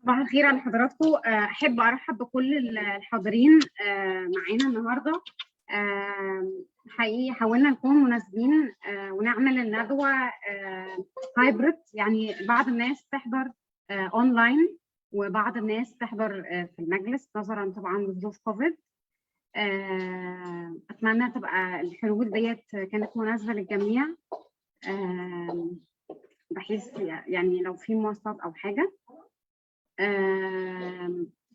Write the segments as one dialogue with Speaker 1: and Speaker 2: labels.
Speaker 1: صباح الخير على حضراتكم. احب ارحب بكل الحاضرين معانا النهارده. حقيقي حاولنا نكون مناسبين ونعمل الندوه هايبرد، يعني بعض الناس تحضر اونلاين وبعض الناس تحضر في المجلس نظرا طبعا لظروف كوفيد. اتمنى تبقى الحلول ديت كانت مناسبه للجميع، بحيث يعني لو في مواصلات او حاجه.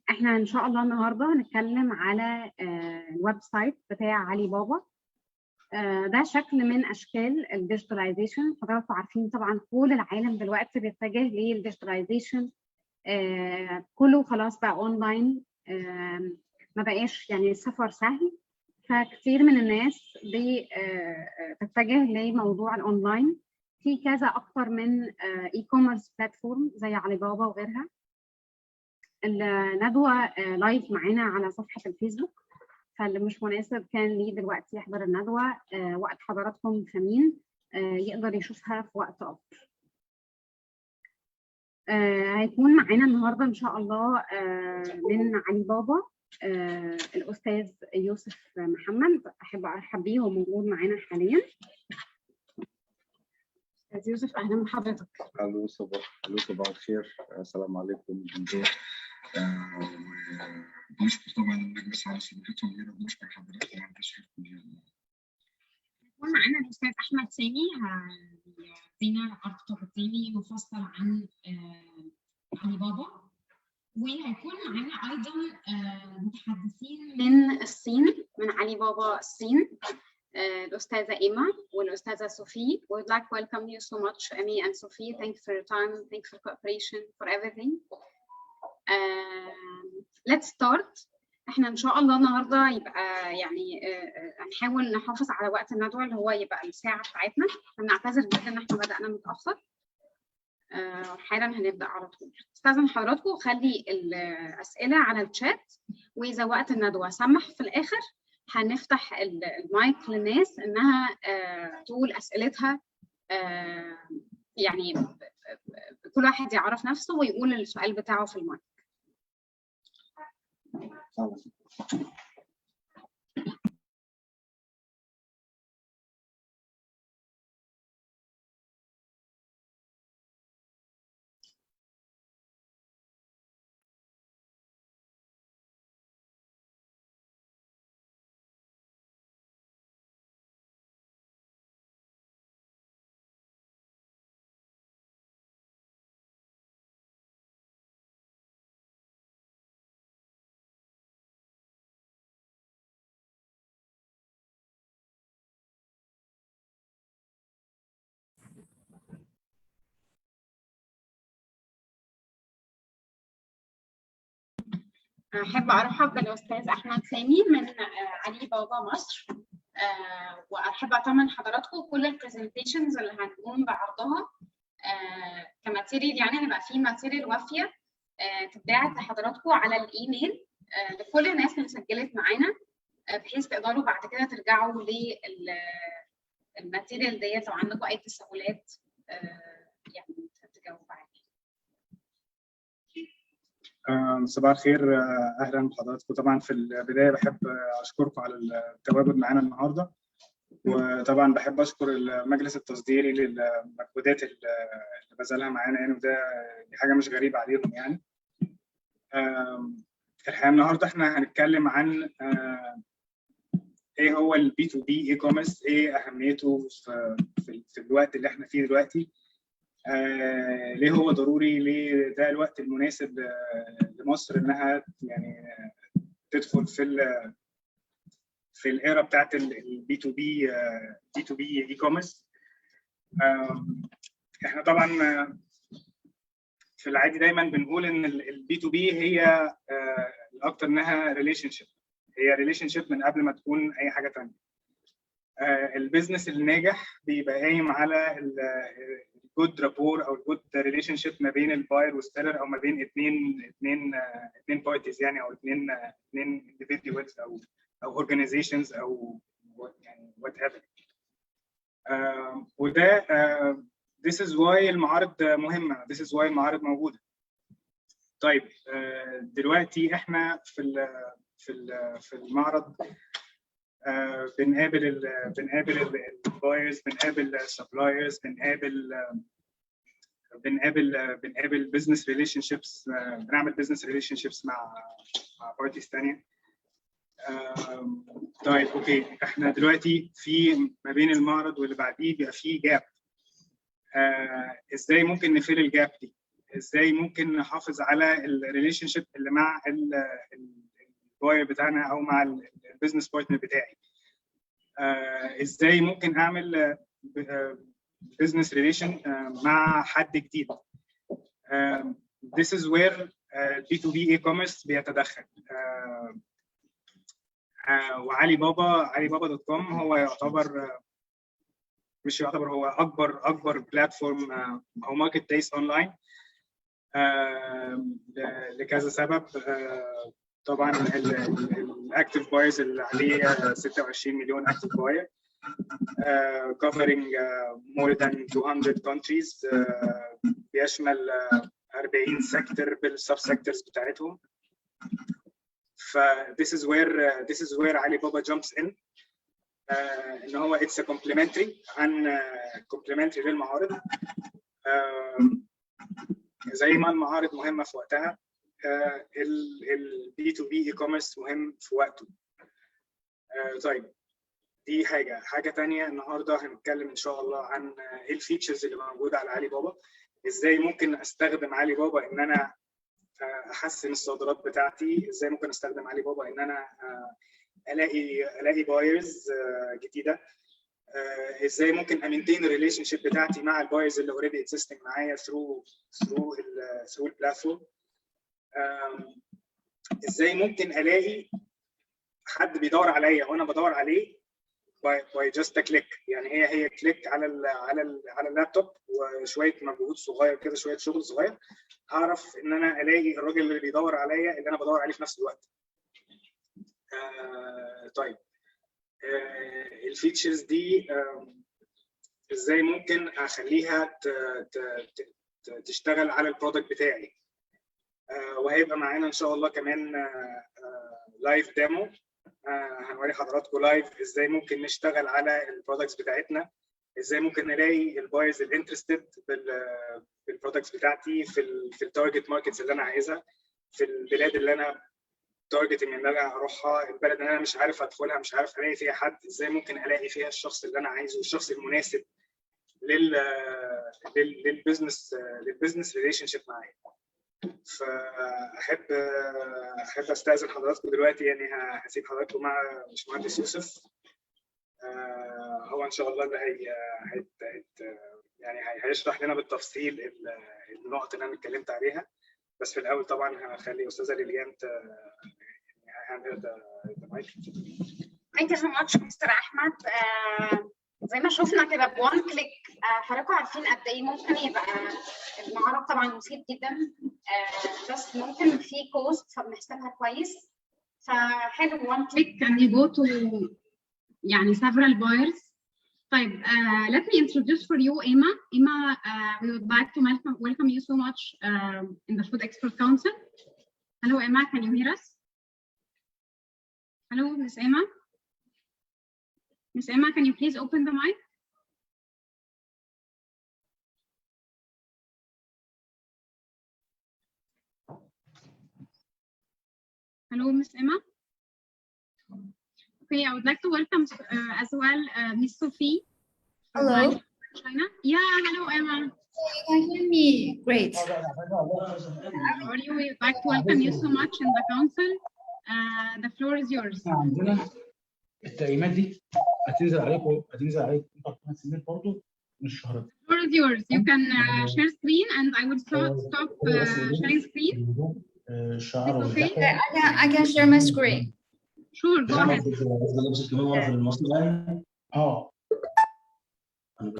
Speaker 1: احنا ان شاء الله النهارده هنتكلم على الويب سايت بتاع علي بابا. ده شكل من اشكال الديجيتاليزيشن. حضراتكم عارفين طبعا كل العالم دلوقتي بيتجه للديجيتاليزيشن، كله خلاص بقى اونلاين، ما بقاش يعني السفر سهل، فكتير من الناس بتتجه لموضوع الاونلاين في كذا اكتر من اي كوميرس بلاتفورم زي علي بابا وغيرها. الندوه لايف معانا على صفحه الفيسبوك، فاللي مش مناسب كان ليه دلوقتي يحضر الندوه وقت حضراتكم ثمين يقدر يشوفها في وقت افضل. هيكون معانا النهارده ان شاء الله من علي بابا الاستاذ يوسف محمد. احب ارحب بيه، هو موجود معانا حاليا. استاذ يوسف اهلا بحضرتك.
Speaker 2: الو صباح الخير، السلام عليكم. ونشكر طبعا المجلس على سماحتهم لنا، ونشكر حضراتكم على تشريفكم لنا.
Speaker 1: هيكون معانا الاستاذ احمد سامي هيدينا عرض تقديمي مفصل عن علي بابا، وهيكون معانا ايضا متحدثين من الصين، من علي بابا الصين، الأستاذة إيما والأستاذة صوفي. We would like to welcome you so much, Amy and Sophie. Thank you for your time, thank you for cooperation, for everything. Let's start. احنا ان شاء الله النهارده يبقى يعني هنحاول نحافظ على وقت الندوه اللي هو يبقى الساعه بتاعتنا. بنعتذر جدا ان احنا بدأنا متأخر. حالا هنبدأ على طول. استاذن حضراتكم خلي الأسئلة على الشات، وإذا وقت الندوة سمح في الآخر هنفتح المايك للناس انها تقول اسئلتها، يعني كل واحد يعرف نفسه ويقول السؤال بتاعه في المايك. أحب أرحب بالأستاذ أحمد سامي من علي بابا مصر، وأحب أطمن حضراتكم كل البرزنتيشنز اللي هنقوم بعرضها كماتيريال، يعني هيبقى في ماتيريال وافية تتباعت لحضراتكم على الإيميل لكل الناس اللي سجلت معانا، بحيث تقدروا بعد كده ترجعوا للماتيريال ديت لو عندكم أي تساؤلات يعني تجاوبوا عليها.
Speaker 2: صباح الخير، اهلا بحضراتكم. طبعا في البدايه بحب اشكركم على التواجد معانا النهارده، وطبعا بحب اشكر المجلس التصديري للمجهودات اللي بذلها معانا يعني، وده دي حاجه مش غريبه عليهم يعني. الحقيقه النهارده احنا هنتكلم عن ايه هو البي تو بي اي كوميرس، ايه اهميته في الوقت اللي احنا فيه دلوقتي، ليه هو ضروري، ليه ده الوقت المناسب لمصر انها يعني تدخل في الايرا بتاعت البي تو بي اي كوميرس. احنا طبعا في العادي دايما بنقول ان البي تو بي هي الاكثر انها ريليشن شيب، هي ريليشن شيب من قبل ما تكون اي حاجه ثانيه. البيزنس الناجح بيبقى قايم على الجود رابور او الجود ريليشن شيب ما بين الباير والسيلر، او ما بين اثنين بارتيز يعني، او اثنين individuals او اورجانيزيشنز او يعني وات ايفر. وده this is why المعارض مهمه، this is why المعارض موجوده. طيب دلوقتي احنا في المعرض بنقابل البايرز، بنقابل السبلايرز، بنقابل بزنس ريليشن شيبس، بنعمل بزنس ريليشن شيبس مع بارتيز ثانيه. طيب اوكي، احنا دلوقتي في ما بين المعرض واللي بعديه بيبقى في جاب. ازاي ممكن نفل الجاب دي؟ ازاي ممكن نحافظ على الريليشن شيب اللي مع الباير بتاعنا او مع البيزنس بارتنر بتاعي؟ ازاي ممكن اعمل بزنس ريليشن مع حد جديد؟ This is where B2B e-commerce بيتدخل. وعلي بابا.com هو هو اكبر بلاتفورم او ماركت بليس اونلاين لكذا سبب. طبعا الاكتيف بايرز اللي عليه 26 مليون اكتيف باير covering more than 200 countries، بيشمل 40 سيكتور بالسب سيكتورز بتاعتهم. ف this is where علي بابا jumps in. ان هو it's a complementary للمعارض. زي ما المعارض مهمه في وقتها، البي تو بي اي كوميرس مهم في وقته. طيب دي حاجه ثانيه. النهارده هنتكلم ان شاء الله عن ايه الفيتشرز اللي موجوده على علي بابا، ازاي ممكن استخدم علي بابا ان انا احسن الصادرات بتاعتي، ازاي ممكن استخدم علي بابا ان انا الاقي بايرز جديده، ازاي ممكن امينتين الريليشن شيب بتاعتي مع البايرز اللي اوريدي اكزيستنج معايا through البلاتفورم، ازاي ممكن الاقي حد بيدور عليا وانا بدور عليه by just a click. يعني هي كليك على اللابتوب وشويه مجهود صغير كده، شويه شغل صغير، اعرف ان انا الاقي الراجل اللي بيدور عليا اللي انا بدور عليه في نفس الوقت. طيب الفيتشرز دي ازاي ممكن اخليها تشتغل على البرودكت بتاعي؟ وهيبقى معانا ان شاء الله كمان لايف ديمو، هنوري حضراتكم لايف ازاي ممكن نشتغل على البرودكتس بتاعتنا، ازاي ممكن نلاقي البايرز الانترستد بالبرودكتس بتاعتي في التارجت ماركتس اللي انا عايزها، في البلاد اللي انا تارجت ان انا اروحها، البلد اللي انا مش عارف ادخلها، مش عارف الاقي فيها حد، ازاي ممكن الاقي فيها الشخص اللي انا عايزه، الشخص المناسب للبزنس ريليشن شيب معايا. فاحب استاذن حضراتكم دلوقتي، يعني هسيب حضراتكم مع باشمهندس يوسف. هو ان شاء الله اللي يعني هيشرح لنا بالتفصيل النقط اللي انا اتكلمت عليها. بس في الاول طبعا هخلي استاذه ليليان
Speaker 1: Thank you so much مستر احمد. زي ما شفنا كده بوان كليك، حضراتكم عارفين قد ايه ممكن يبقى المعرض طبعا مفيد جدا، بس ممكن في كوست فبنحسبها كويس. فحلو one click and you go to يعني several buyers. طيب let me introduce for you Emma. Emma, we would like to welcome you so much in the Food Expert Council. Hello Emma, can you hear us? Hello Miss Emma. Miss Emma, can you please open the mic? Hello, Miss Emma. Okay, I would like to welcome as well Miss Sophie.
Speaker 3: Hello.
Speaker 1: China. Yeah, hello Emma.
Speaker 3: You can hear me. Great.
Speaker 1: We would like to welcome you so much in the council. The floor is yours.
Speaker 4: عندنا التقييمات دي هتنزل عليكم برضه مش الشهر ده.
Speaker 1: The floor is yours. You can share screen and I will stop sharing screen.
Speaker 4: الشعر
Speaker 1: okay?
Speaker 3: I can share my screen.
Speaker 1: Sure, go ahead.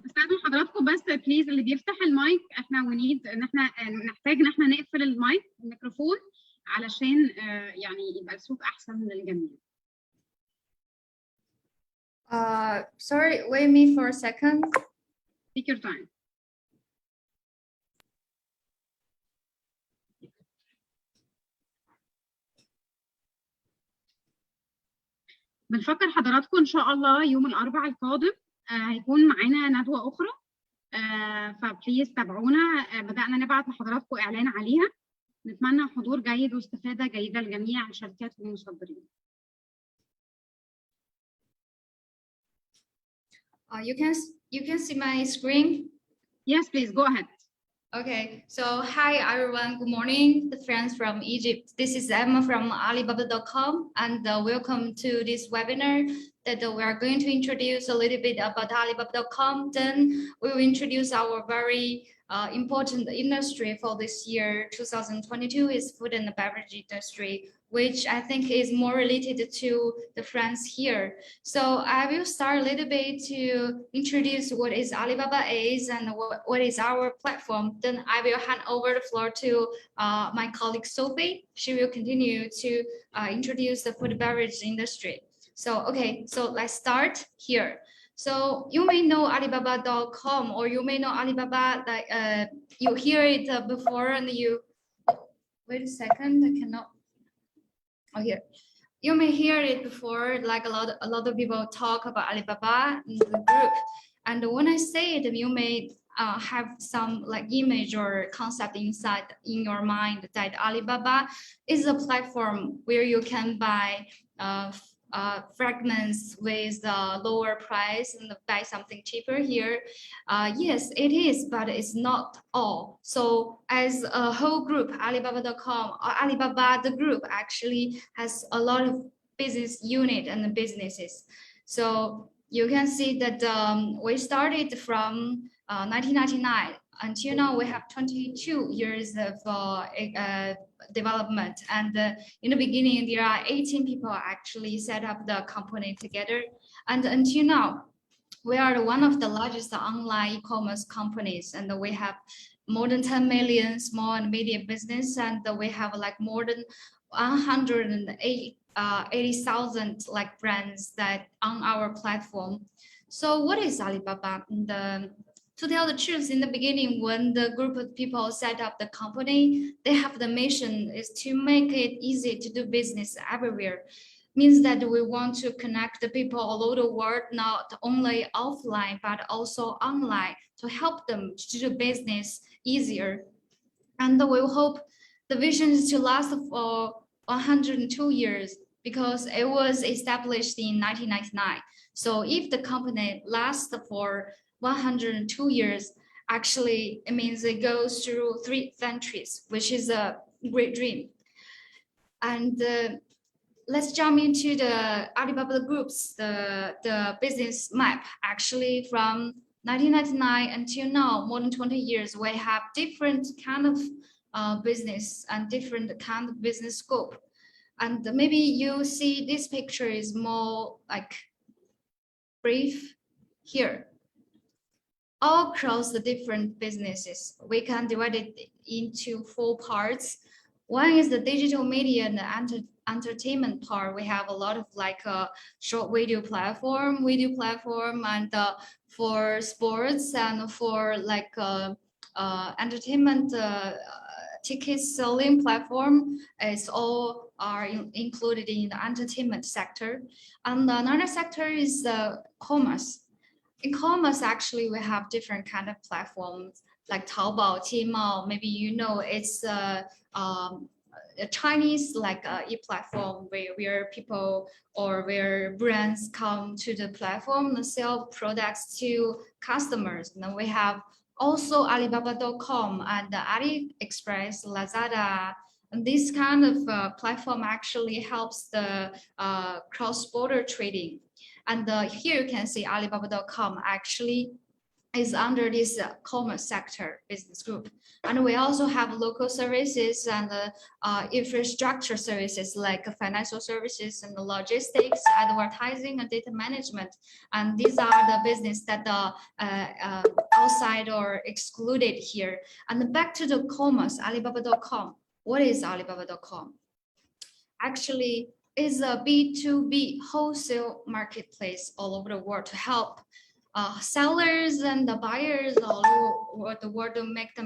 Speaker 1: استاذن حضراتكم بس بليز اللي بيفتح المايك، احنا ونيد ان احنا نحتاج ان احنا نقفل الميكروفون علشان يعني يبقى الصوت احسن للجميع.
Speaker 3: Sorry, wait me for a second.
Speaker 1: Take your time. بنفكر حضراتكم ان شاء الله يوم الاربعاء القادم هيكون معانا ندوه اخرى، فبليز تابعونا. بدانا نبعت لحضراتكم اعلان عليها. نتمنى حضور جيد واستفاده جيده لجميع الشركات والمصدرين.
Speaker 3: You can see my screen.
Speaker 1: Yes, please go ahead.
Speaker 3: Okay, so hi everyone, good morning, the friends from Egypt. This is Emma from Alibaba.com, and welcome to this webinar that we are going to introduce a little bit about Alibaba.com. Then we will introduce our very important industry for this year 2022 is food and beverage industry, which I think is more related to the friends here. So I will start a little bit to introduce what is Alibaba is and what is our platform. Then I will hand over the floor to my colleague Sophie. She will continue to introduce the food and beverage industry. So, okay, so let's start here. So you may know Alibaba.com, or you may know Alibaba, like you hear it before and you, wait a second, I cannot. Oh, here. You may hear it before, like a lot of people talk about Alibaba in the group. And when I say it, you may have some like image or concept inside in your mind that Alibaba is a platform where you can buy fragments with a lower price and buy something cheaper here. Yes, it is, but it's not all. So as a whole group, Alibaba.com or Alibaba, the group actually has a lot of business unit and businesses. So you can see that we started from 1999 until now. We have 22 years of development, and in the beginning there are 18 people actually set up the company together, and until now we are one of the largest online e-commerce companies, and we have more than 10 million small and medium business, and we have like more than 180,000 like brands that on our platform. So what is Alibaba? To tell the truth, in the beginning, when the group of people set up the company, they have the mission is to make it easy to do business everywhere. Means that we want to connect the people all over the world, not only offline, but also online, to help them to do business easier. And we hope the vision is to last for 102 years, because it was established in 1999. So if the company lasts for 102 years, actually it means it goes through 3 centuries, which is a great dream. And let's jump into the Alibaba groups, the business map. Actually, from 1999 until now, more than 20 years, we have different kind of business and different kind of business scope. And maybe you see this picture is more like brief here. All across the different businesses, we can divide it into 4 parts. One is the digital media and the entertainment part. We have a lot of like a short video platform, and for sports and for like entertainment ticket selling platform. It's all are included in the entertainment sector. And another sector is commerce. In commerce, actually, we have different kind of platforms like Taobao, Tmall. Maybe you know it's a Chinese like e-platform where people or where brands come to the platform and sell products to customers. And then we have also Alibaba.com and AliExpress, Lazada. And this kind of platform actually helps the cross-border trading. And here you can see Alibaba.com actually is under this commerce sector business group. And we also have local services and infrastructure services like financial services and logistics, advertising and data management. And these are the business that are outside or excluded here. And back to the commerce, Alibaba.com. What is Alibaba.com? Actually, is a B2B wholesale marketplace all over the world to help sellers and the buyers all over the world to make the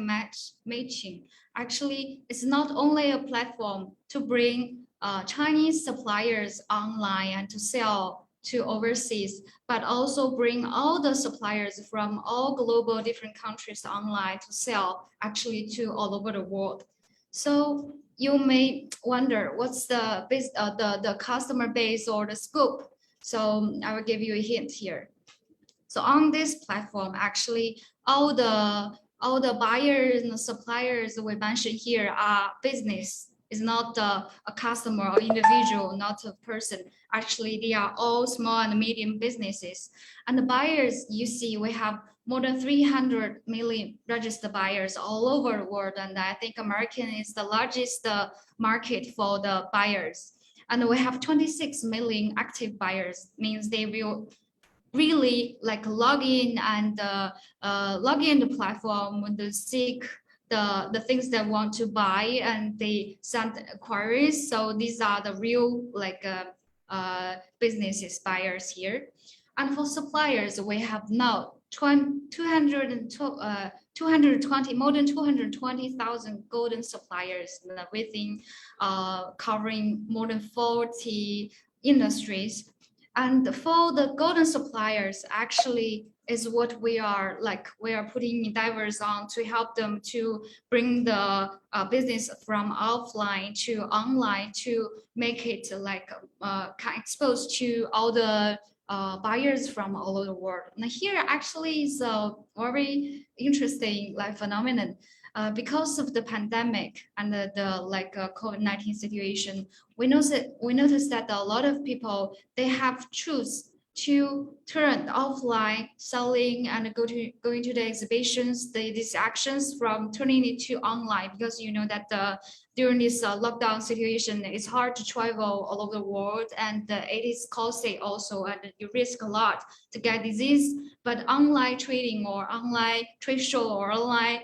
Speaker 3: matching. Actually, it's not only a platform to bring Chinese suppliers online and to sell to overseas, but also bring all the suppliers from all global different countries online to sell actually to all over the world. So you may wonder what's the customer base or the scope. So I will give you a hint here. So on this platform, actually, all the buyers and the suppliers we mentioned here are business. It's not a customer or individual, not a person. Actually, they are all small and medium businesses. And the buyers, you see, we have more than 300 million registered buyers all over the world. And I think American is the largest market for the buyers. And we have 26 million active buyers, means they will really like log in and log in the platform when they seek the things they want to buy and they send queries. So these are the real like businesses buyers here. And for suppliers, we have now 220 more than 220,000 golden suppliers within covering more than 40 industries. And for the golden suppliers, actually is what we are putting endeavors on to help them to bring the business from offline to online to make it like exposed to all the buyers from all over the world. And here actually is a very interesting like phenomenon. Because of the pandemic and the COVID-19 situation, we noticed that a lot of people, they have choose to turn offline selling and going to the exhibitions, these actions from turning it to online, because you know that during this lockdown situation, it's hard to travel all over the world, and it is costly also, and you risk a lot to get disease. But online trading or online trade show or online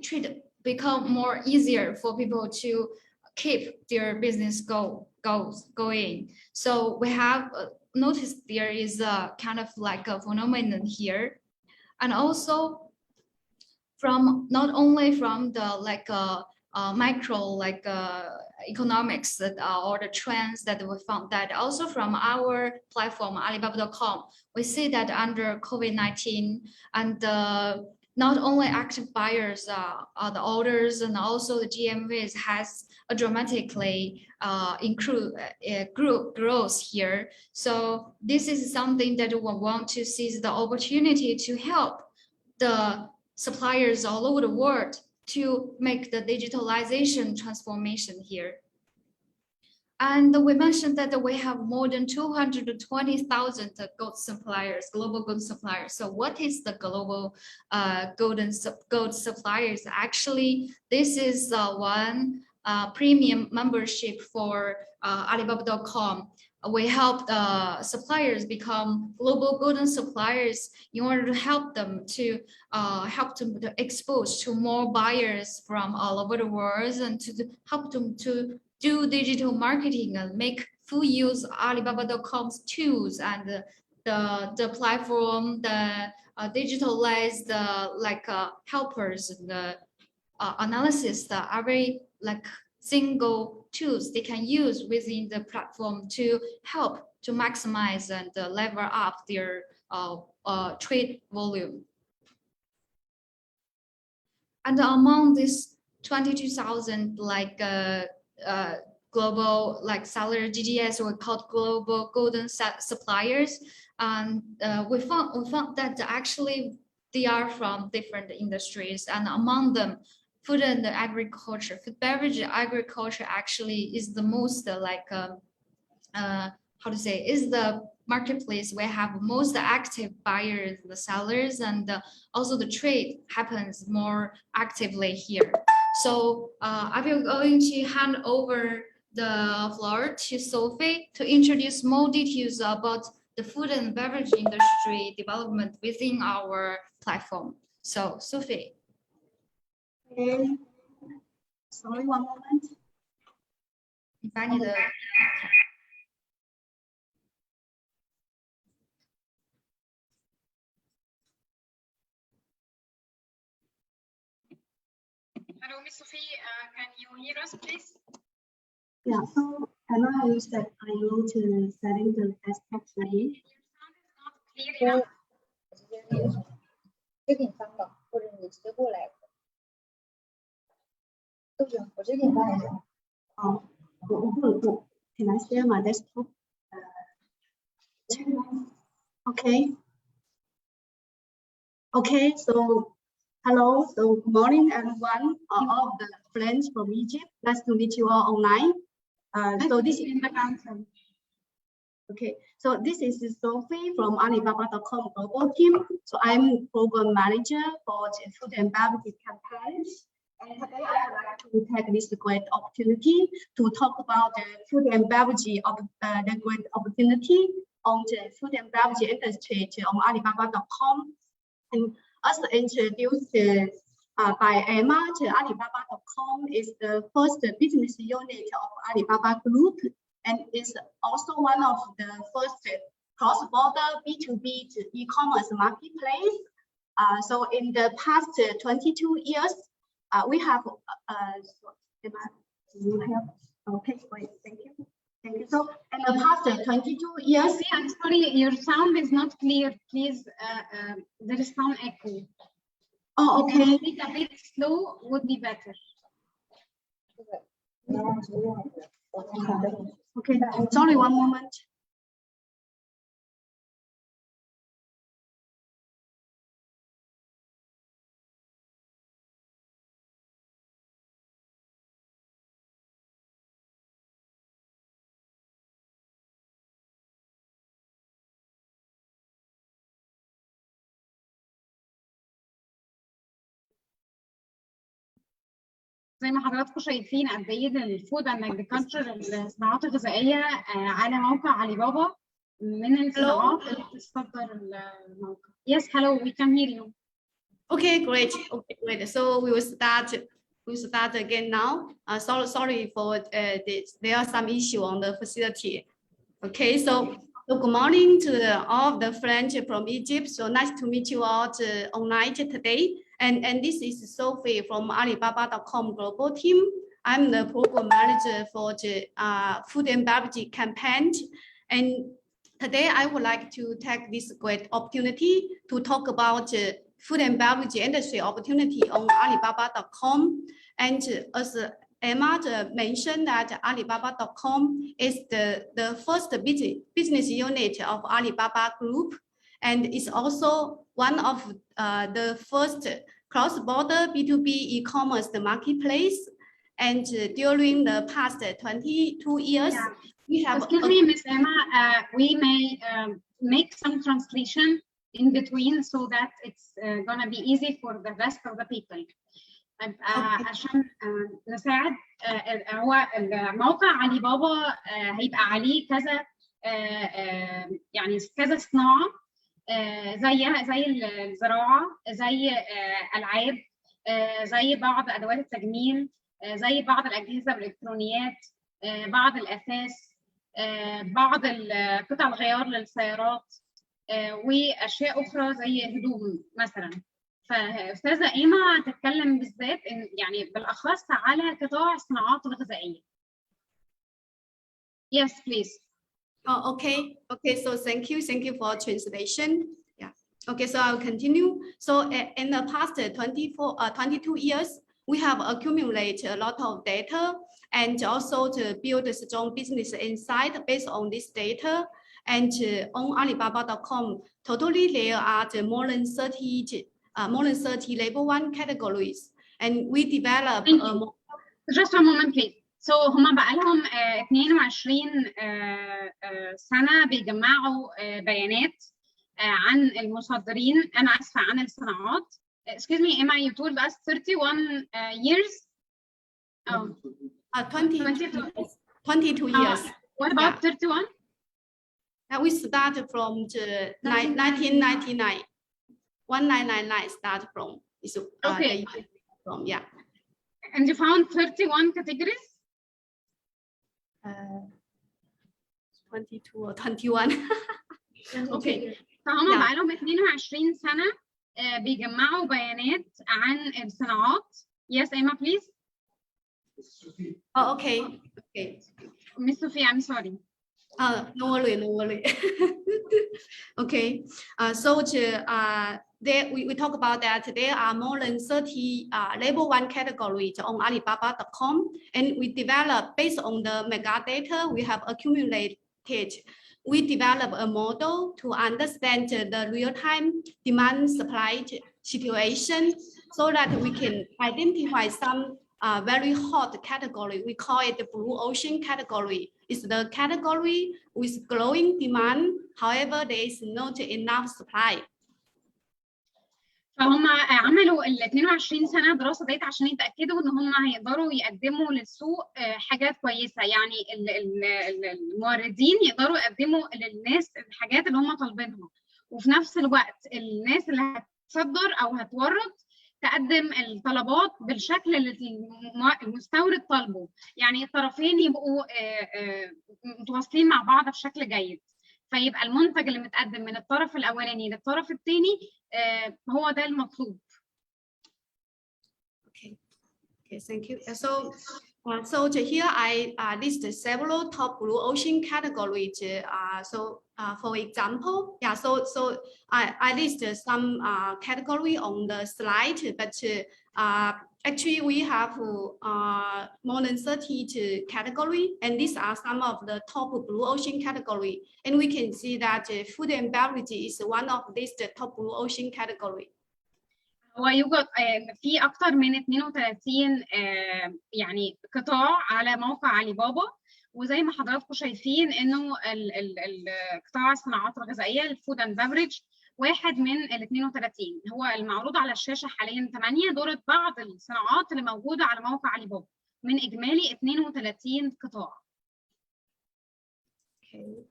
Speaker 3: trade become more easier for people to keep their business going. So we have noticed there is a kind of like a phenomenon here, and also from not only from the like micro economics that or the trends that we found, that also from our platform Alibaba.com, we see that under COVID-19 and not only active buyers, the orders and also the GMVs has a dramatically growth here. So this is something that we want to seize the opportunity to help the suppliers all over the world to make the digitalization transformation here. And we mentioned that we have more than 220,000 gold suppliers, global gold suppliers. So what is the global gold suppliers? Actually, this is one premium membership for Alibaba.com. We help the suppliers become global golden suppliers in order to help them to expose to more buyers from all over the world, and to help them to do digital marketing and make full use of Alibaba.com's tools and the platform, the digitalized helpers and the analysis, the every single tools they can use within the platform to help to maximize and level up their trade volume. And among this 22,000 global seller GGS, we called global golden suppliers, and we found that actually they are from different industries, and among them food and agriculture, food beverage agriculture actually is the most is the marketplace where have most active buyers, the sellers, and also the trade happens more actively here. So I will going to hand over the floor to Sophie to introduce more details about the food and beverage industry development within our platform. So Sophie.
Speaker 5: Okay. Sorry, one moment.
Speaker 6: Hello, Miss Sophie. Can you hear us, please?
Speaker 5: Yeah, so Emma used that I go to setting the hashtag name.
Speaker 6: 直接给你发吧，或者你直接过来都行，我直接给你发也行。
Speaker 5: Can I share my desktop? Okay. Okay, so hello, so good morning everyone, all of the friends from Egypt. Nice to meet you all online. So this is in the council. Okay, so this is Sophie from Alibaba.com global team. So I'm program manager for the food and beverage campaigns. And today I would like to take this great opportunity to talk about the food and beverage the great opportunity on the food and beverage industry on Alibaba.com. And as introduced by Emma, Alibaba.com is the first business unit of Alibaba Group and is also one of the first cross-border B2B e-commerce marketplace. So in the past 22 years, we have, okay, great, thank you. Thank you. So in the past 22 years,
Speaker 1: I'm sorry, your sound is not clear. Please, there is some echo.
Speaker 5: Oh, okay.
Speaker 1: Speak a bit slow would be better.
Speaker 5: Okay, sorry, one moment.
Speaker 1: زي ما حضراتكم شايفين قد ايه الفود اند اجريكلتشر الصناعات الغذائيه على موقع علي بابا من الصناعات اللي بتصدر الموقع. Yes, hello, we can hear you.
Speaker 7: Okay, great. Okay, great. So we will start. We will start again now. Sorry for this. There are some issue on the facility. Okay, so good morning to all of the friends from Egypt. So nice to meet you all online today. And this is Sophie from Alibaba.com global team. I'm the program manager for the food and beverage campaign. And today I would like to take this great opportunity to talk about food and beverage industry opportunity on Alibaba.com. And as Emma mentioned that Alibaba.com is the first business unit of Alibaba Group, and is also one of the first cross-border B2B e-commerce marketplace. And during the past 22 years, we have...
Speaker 1: Excuse me, Ms. Emma, we may make some translation in between so that it's gonna be easy for the rest of the people. عشان نساعد هو الموقع علي بابا هيبقى عليه كذا يعني كذا صناعة زيها زي الزراعة، زي ألعاب، زي بعض أدوات التجميل، زي بعض الأجهزة والإلكترونيات، بعض الأثاث، بعض قطع الغيار للسيارات، وأشياء أخرى زي هدوم مثلا. فأستاذة إيما هتتكلم بالذات يعني بالأخص على قطاع الصناعات الغذائية. Yes, please.
Speaker 7: Oh, okay. Okay, so thank you for translation. Yeah. Okay, so I'll continue. So in the past 22 years, we have accumulated a lot of data and also to build a strong business insight based on this data. And on Alibaba.com, totally there are more than 30 level 1 categories. And we develop
Speaker 1: Just a moment, please. So هم بقى لهم 22 سنة بيجمعوا بيانات عن المصدرين، أنا آسفة، عن الصناعات. Excuse me, Emma, you told us 31 years? Oh.
Speaker 7: 22 years.
Speaker 1: What about 31?
Speaker 7: We started from the 1999. 1999 start from.
Speaker 1: Okay.
Speaker 7: From, yeah.
Speaker 1: And you found 31 categories?
Speaker 7: 22 or 21. Okay.
Speaker 1: فهم بقى لهم 22 سنة بيجمعوا بيانات عن الصناعات. Yes, Emma, please.
Speaker 7: Oh, okay. Okay.
Speaker 1: Miss Sophie, I'm sorry.
Speaker 7: No worry, no worry. Okay. We talk about that there are more than 30 level 1 categories on Alibaba.com, and we develop based on the metadata we have accumulated. We develop a model to understand the real-time demand supply situation so that we can identify some very hot category. We call it the blue ocean category. It's the category with growing demand. However, there is not enough supply.
Speaker 1: فهم عملوا ال 22 سنه دراسه ديت عشان يتاكدوا ان هم هيقدروا يقدموا للسوق حاجات كويسه، يعني الموردين يقدروا يقدموا للناس الحاجات اللي هم طالبينها، وفي نفس الوقت الناس اللي هتصدر او هتورد تقدم الطلبات بالشكل اللي المستورد طالبه، يعني الطرفين يبقوا متواصلين مع بعض بشكل جيد، فيبقى المنتج اللي متقدم من الطرف الاولاني للطرف الثاني هو ده المطلوب.
Speaker 7: Okay, thank you. So here I list several top blue ocean categories. For example, I list some category on the slide, but actually we have more than 30 category, and these are some of the top blue ocean category. And we can see that food and beverage is one of these top blue ocean category.
Speaker 1: هو يوجد في أكثر من 32 يعني قطاع على موقع علي بابا، وزي ما حضراتكم شايفين إنه قطاع الصناعات الغذائية الفود اند بفريج واحد من ال 32. هو المعروض على الشاشة حاليا 8 دول بعض الصناعات اللي موجودة على موقع علي بابا من إجمالي 32 قطاع.
Speaker 7: Okay.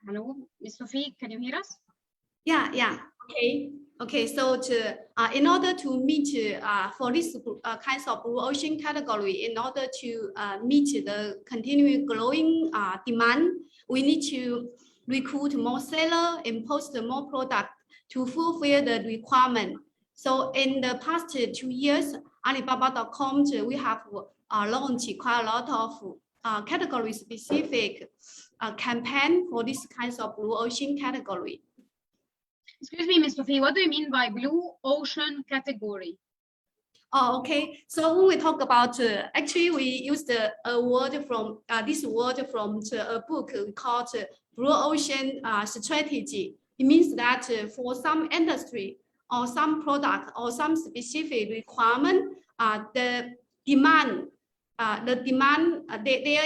Speaker 1: Hello, Miss Sophie, can you hear us?
Speaker 7: Yeah. Okay. So in order to meet for this kinds of blue ocean category, in order to meet the continuing growing demand, we need to recruit more seller and post more product to fulfill the requirement. So in the past 2 years, Alibaba.com we have launched quite a lot of category specific campaign for this kinds of blue ocean category.
Speaker 1: Excuse me, Ms. Sophie, what do you mean by blue ocean category?
Speaker 7: Oh, okay. So when we talk about, actually we used a word from this word from a book called Blue Ocean Strategy. It means that for some industry or some product or some specific requirement, there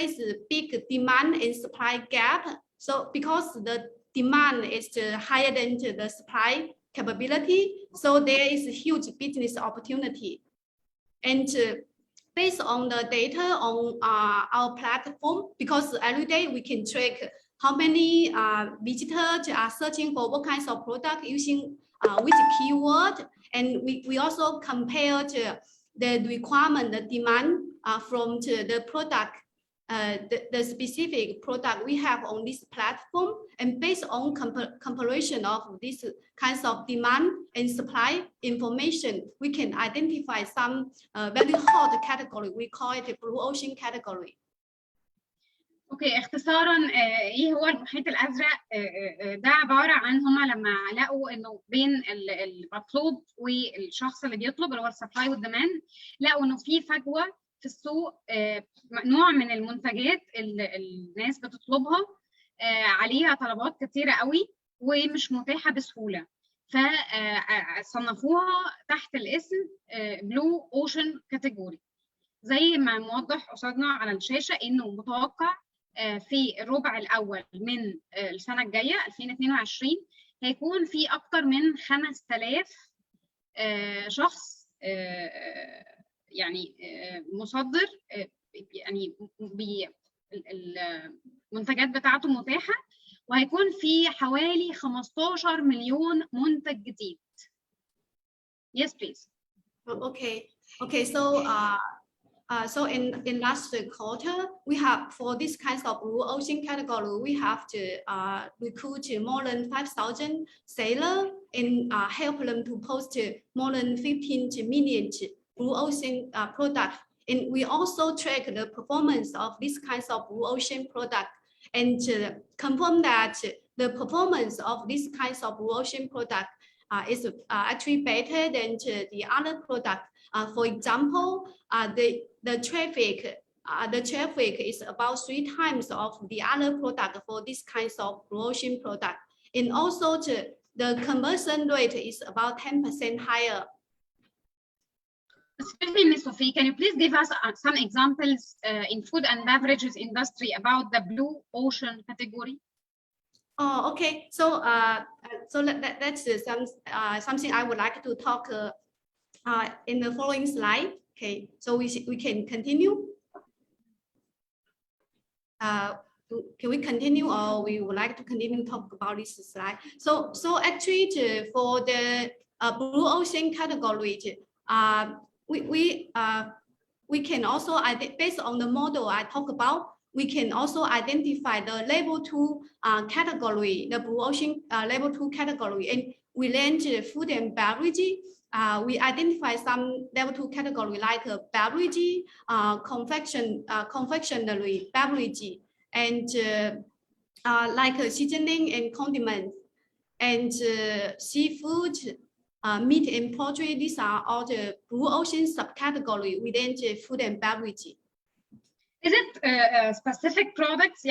Speaker 7: is a big demand and supply gap. So because the demand is higher than the supply capability, so there is a huge business opportunity. And based on the data on our platform, because every day we can track how many visitors are searching for what kinds of product using which keyword, and we also compare the requirement, the demand from the product, the specific product we have on this platform, and based on comparison of these kinds of demand and supply information, we can identify some very hot category. We call it a blue ocean category.
Speaker 1: اوكي، اختصارا ايه هو المحيط الازرق؟ ده عباره عن هما لما لقوا انه بين المطلوب والشخص اللي بيطلب اللي هو السبلاي والديماند، لقوا انه في فجوه في السوق، نوع من المنتجات اللي الناس بتطلبها عليها طلبات كتيره قوي ومش متاحه بسهوله، فصنفوها تحت الاسم بلو اوشن كاتيجوري. زي ما موضح قصادنا على الشاشه انه متوقع في الربع الاول من السنه الجايه 2022 هيكون في اكتر من 5000 شخص يعني مصدر، يعني المنتجات بتاعته متاحه، وهيكون في حوالي 15 مليون منتج جديد. Yes, please.
Speaker 7: Okay. So So in last quarter, we have for this kinds of blue ocean category, we have to recruit more than 5,000 sellers and help them to post more than 15 million blue ocean products. And we also track the performance of these kinds of blue ocean products and confirm that the performance of these kinds of blue ocean products is actually better than the other product. For example, the traffic is about 3 times of the other product for these kinds of blue ocean product, and also the conversion rate is about 10% higher.
Speaker 1: Excuse me, Ms. Sophie, can you please give us some examples in food and beverages industry about the blue ocean category?
Speaker 7: Oh, okay. So that's something I would like to talk in the following slide. Okay, so we can continue. Can we continue, or we would like to continue to talk about this slide? So actually, for the blue ocean category, we can also, based on the model I talk about, we can also identify the level 2 category, the blue ocean level 2 category, and we range food and beverage. We identify some level 2 category like beverage, confectionery beverage, and like seasoning and condiments, and seafood, meat and poultry. These are all the blue ocean subcategory within the food and beverage.
Speaker 1: Is it specific products?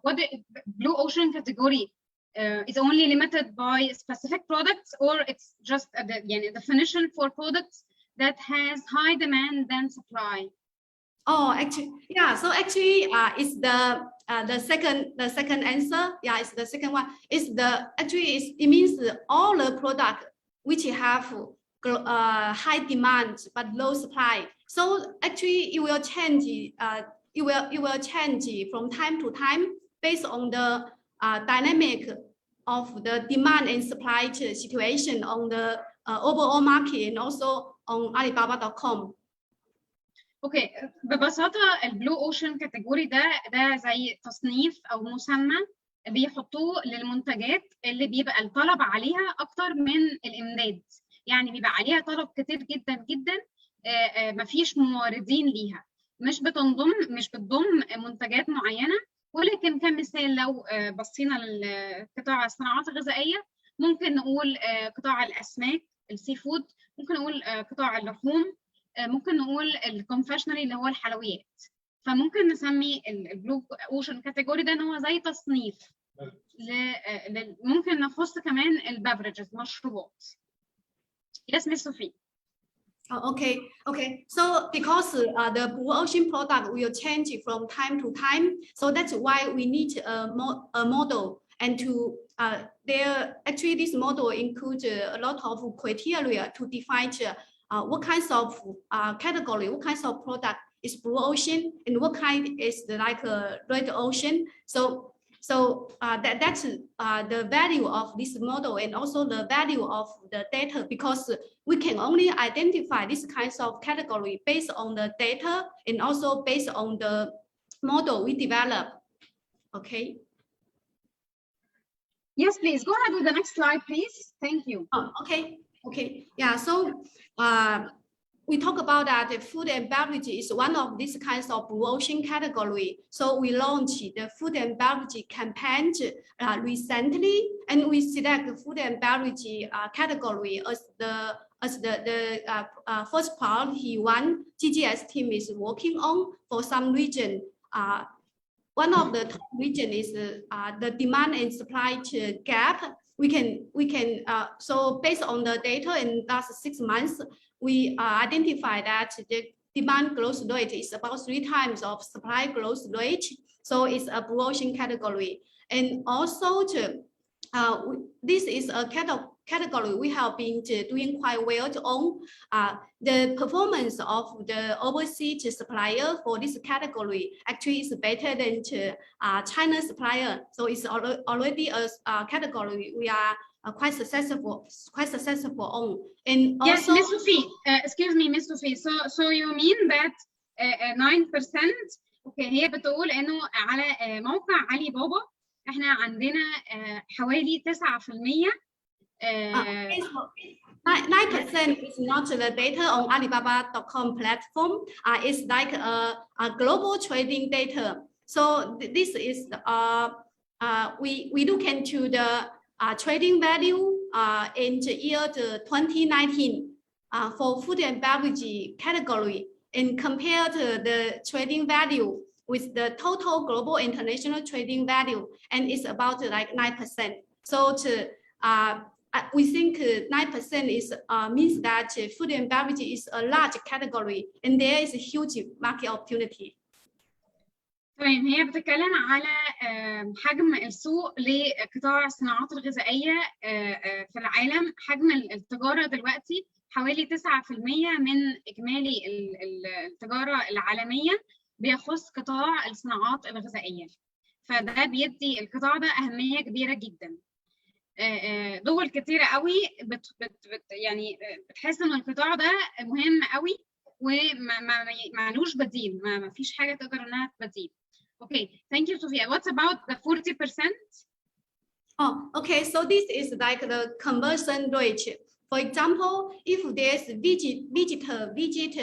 Speaker 1: What the blue ocean category is only limited by specific products, or it's just the definition for products that has high demand than supply?
Speaker 7: Oh, actually, yeah. So actually, it's the second answer. Yeah, it's the second one. It means all the product which have high demand but low supply. So actually, it will change. It will change from time to time based on the dynamic of the demand and supply situation on the overall market and also on Alibaba.com.
Speaker 1: اوكي، ببساطه البلو اوشن كاتيجوري ده زي تصنيف او مسمى بيحطوه للمنتجات اللي بيبقى الطلب عليها اكتر من الامداد، يعني بيبقى عليها طلب كتير جدا جدا، مفيش موردين ليها، مش بتضم منتجات معينه. ولكن كمثال لو بصينا لقطاع الصناعات الغذائيه، ممكن نقول قطاع الاسماك السي فود، ممكن نقول قطاع اللحوم، ممكن نقول الكونفشنري اللي هو الحلويات. فممكن نسمي البلو اوشن كاتيجوري ده ان هو زي تصنيف ممكن نخص كمان البeverages مشروبات. Yes, Miss Sophie.
Speaker 7: Okay. So because the blue ocean product will change from time to time, so that's why we need a model. And to actually this model includes a lot of criteria to define what kinds of category, what kinds of product is blue ocean, and what kind is like red ocean. So that's the value of this model, and also the value of the data, because we can only identify these kinds of category based on the data and also based on the model we develop. Okay.
Speaker 1: Yes, please go ahead with the next slide, please. Thank you.
Speaker 7: Okay. Yeah. So we talk about that food and beverage is one of these kinds of blue ocean category. So we launched the food and beverage campaign recently, and we select the food and beverage category as the first priority one GGS team is working on for some region. One of the top region is the demand and supply gap. We can so based on the data in last 6 months, we identify that the demand growth rate is about 3 times of supply growth rate. So it's a blue ocean category. And also this is a category we have been doing quite well on. The performance of the overseas supplier for this category actually is better than China supplier. So it's already a category we are quite successful on. And
Speaker 1: yes,
Speaker 7: also,
Speaker 1: Miss Sophie, excuse me, Miss Sophie. So you mean that 9%. اوكي، هي بتقول انه على موقع علي بابا احنا عندنا حوالي 9%.
Speaker 7: 9% is not the data on Alibaba.com platform. It's like a global trading data. So this is we look into the trading value in the year 2019 for food and beverage category, and compare to the trading value with the total global international trading value, and it's about like 9%. So we think 9% is means that food and beverage is a large category, and there is a huge market opportunity.
Speaker 1: تمام، هي بتتكلم على حجم السوق لقطاع الصناعات الغذائية في العالم. حجم التجارة دلوقتي حوالي 9% من إجمالي التجارة العالمية بيخص قطاع الصناعات الغذائية، فده بيدي القطاع ده أهمية كبيرة جدا. دول كتيرة قوي يعني بتحس إن القطاع ده مهم قوي ومعلوش بديل، ما فيش حاجة تقدر إنها تبديل. Okay, thank you, Sophia. What about the 40%?
Speaker 7: Oh, okay. So this is like the conversion rate. For example, if there's visit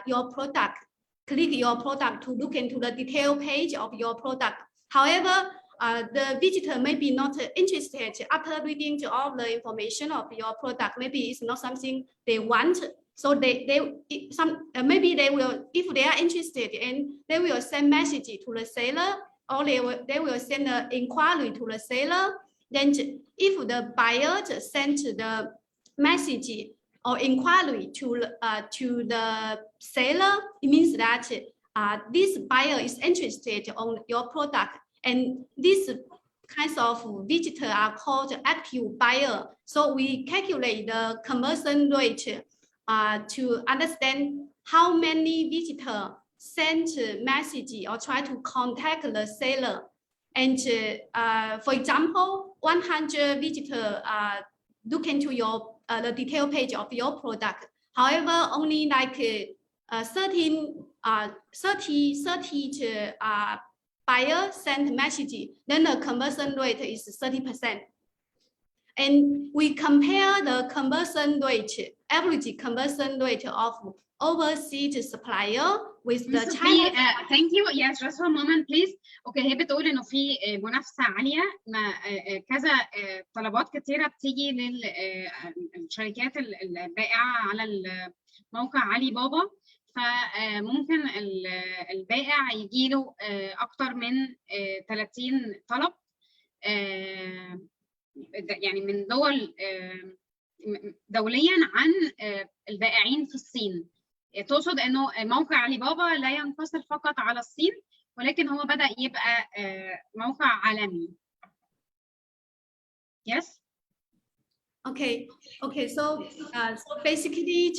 Speaker 7: your product, click your product to look into the detail page of your product. However, the visitor may be not interested after reading all the information of your product. Maybe it's not something they want. So maybe they will, if they are interested, and they will send message to the seller, or they will send an inquiry to the seller. Then if the buyer sent the message or inquiry to the seller, it means that this buyer is interested on your product, and these kinds of visitors are called active buyer. So we calculate the conversion rate to understand how many visitors send message or try to contact the seller. And for example, 100 visitors look into your the detail page of your product. However, only like 30 buyer send message, then the conversion rate is 30%. And we compare the conversion rate, average conversion rate of overseas supplier with the China.
Speaker 1: Thank you. Yes, just one moment, please. Okay, هي بتقول إنه في منافسة عالية، كذا طلبات كتيرة بتيجي للشركات البائعة على الموقع علي بابا، فممكن البائع يجيله أكتر من 30 طلب يعني من دوليا عن البائعين في الصين. تقصد انه موقع علي بابا لا ينفصل فقط على الصين، ولكن هو بدأ يبقى موقع عالمي. Yes.
Speaker 7: Okay. So basically,